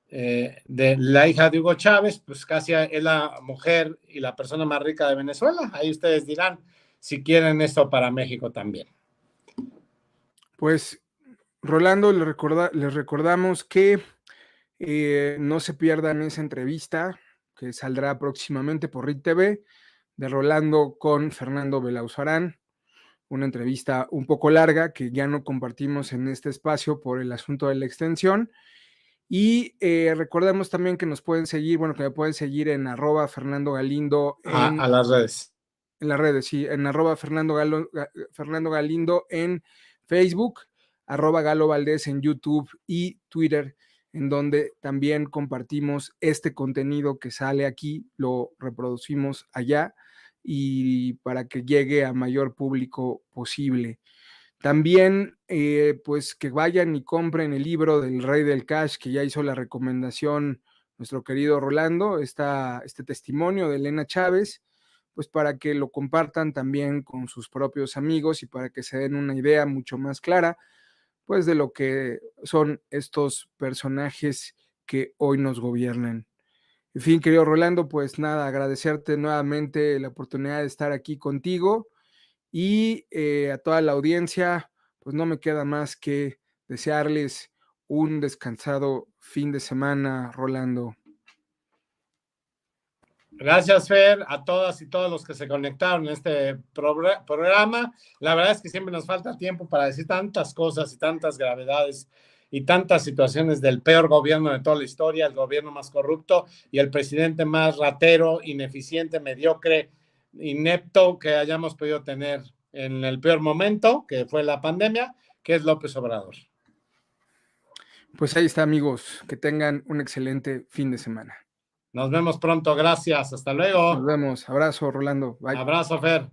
B: la hija de Hugo Chávez, pues casi es la mujer y la persona más rica de Venezuela. Ahí ustedes dirán si quieren esto para México también.
A: Pues, Rolando, les recordamos que no se pierdan esa entrevista que saldrá próximamente por RIT TV de Rolando con Fernando Belauzarán. una entrevista un poco larga que ya no compartimos en este espacio por el asunto de la extensión. Y recordemos también que nos pueden seguir, bueno, que me pueden seguir en @Fernando Galindo
B: A las redes.
A: en las redes, sí, en Fernando Galindo en Facebook, @Galo Valdés en YouTube y Twitter, en donde también compartimos este contenido que sale aquí, lo reproducimos allá y para que llegue a mayor público posible. También, pues que vayan y compren el libro del Rey del Cash, que ya hizo la recomendación nuestro querido Rolando, este testimonio de Elena Chávez, pues para que lo compartan también con sus propios amigos y para que se den una idea mucho más clara, pues de lo que son estos personajes que hoy nos gobiernan. En fin, querido Rolando, pues nada, agradecerte nuevamente la oportunidad de estar aquí contigo y a toda la audiencia, pues no me queda más que desearles un descansado fin de semana, Rolando.
B: Gracias, Fer, a todas y todos los que se conectaron en este programa. La verdad es que siempre nos falta tiempo para decir tantas cosas y tantas gravedades y tantas situaciones del peor gobierno de toda la historia, el gobierno más corrupto y el presidente más ratero, ineficiente, mediocre, inepto que hayamos podido tener en el peor momento, que fue la pandemia, que es López Obrador.
A: Pues ahí está, amigos, que tengan un excelente fin de semana.
B: Nos vemos pronto, gracias, hasta luego.
A: Nos vemos, abrazo, Rolando, bye.
B: Abrazo, Fer.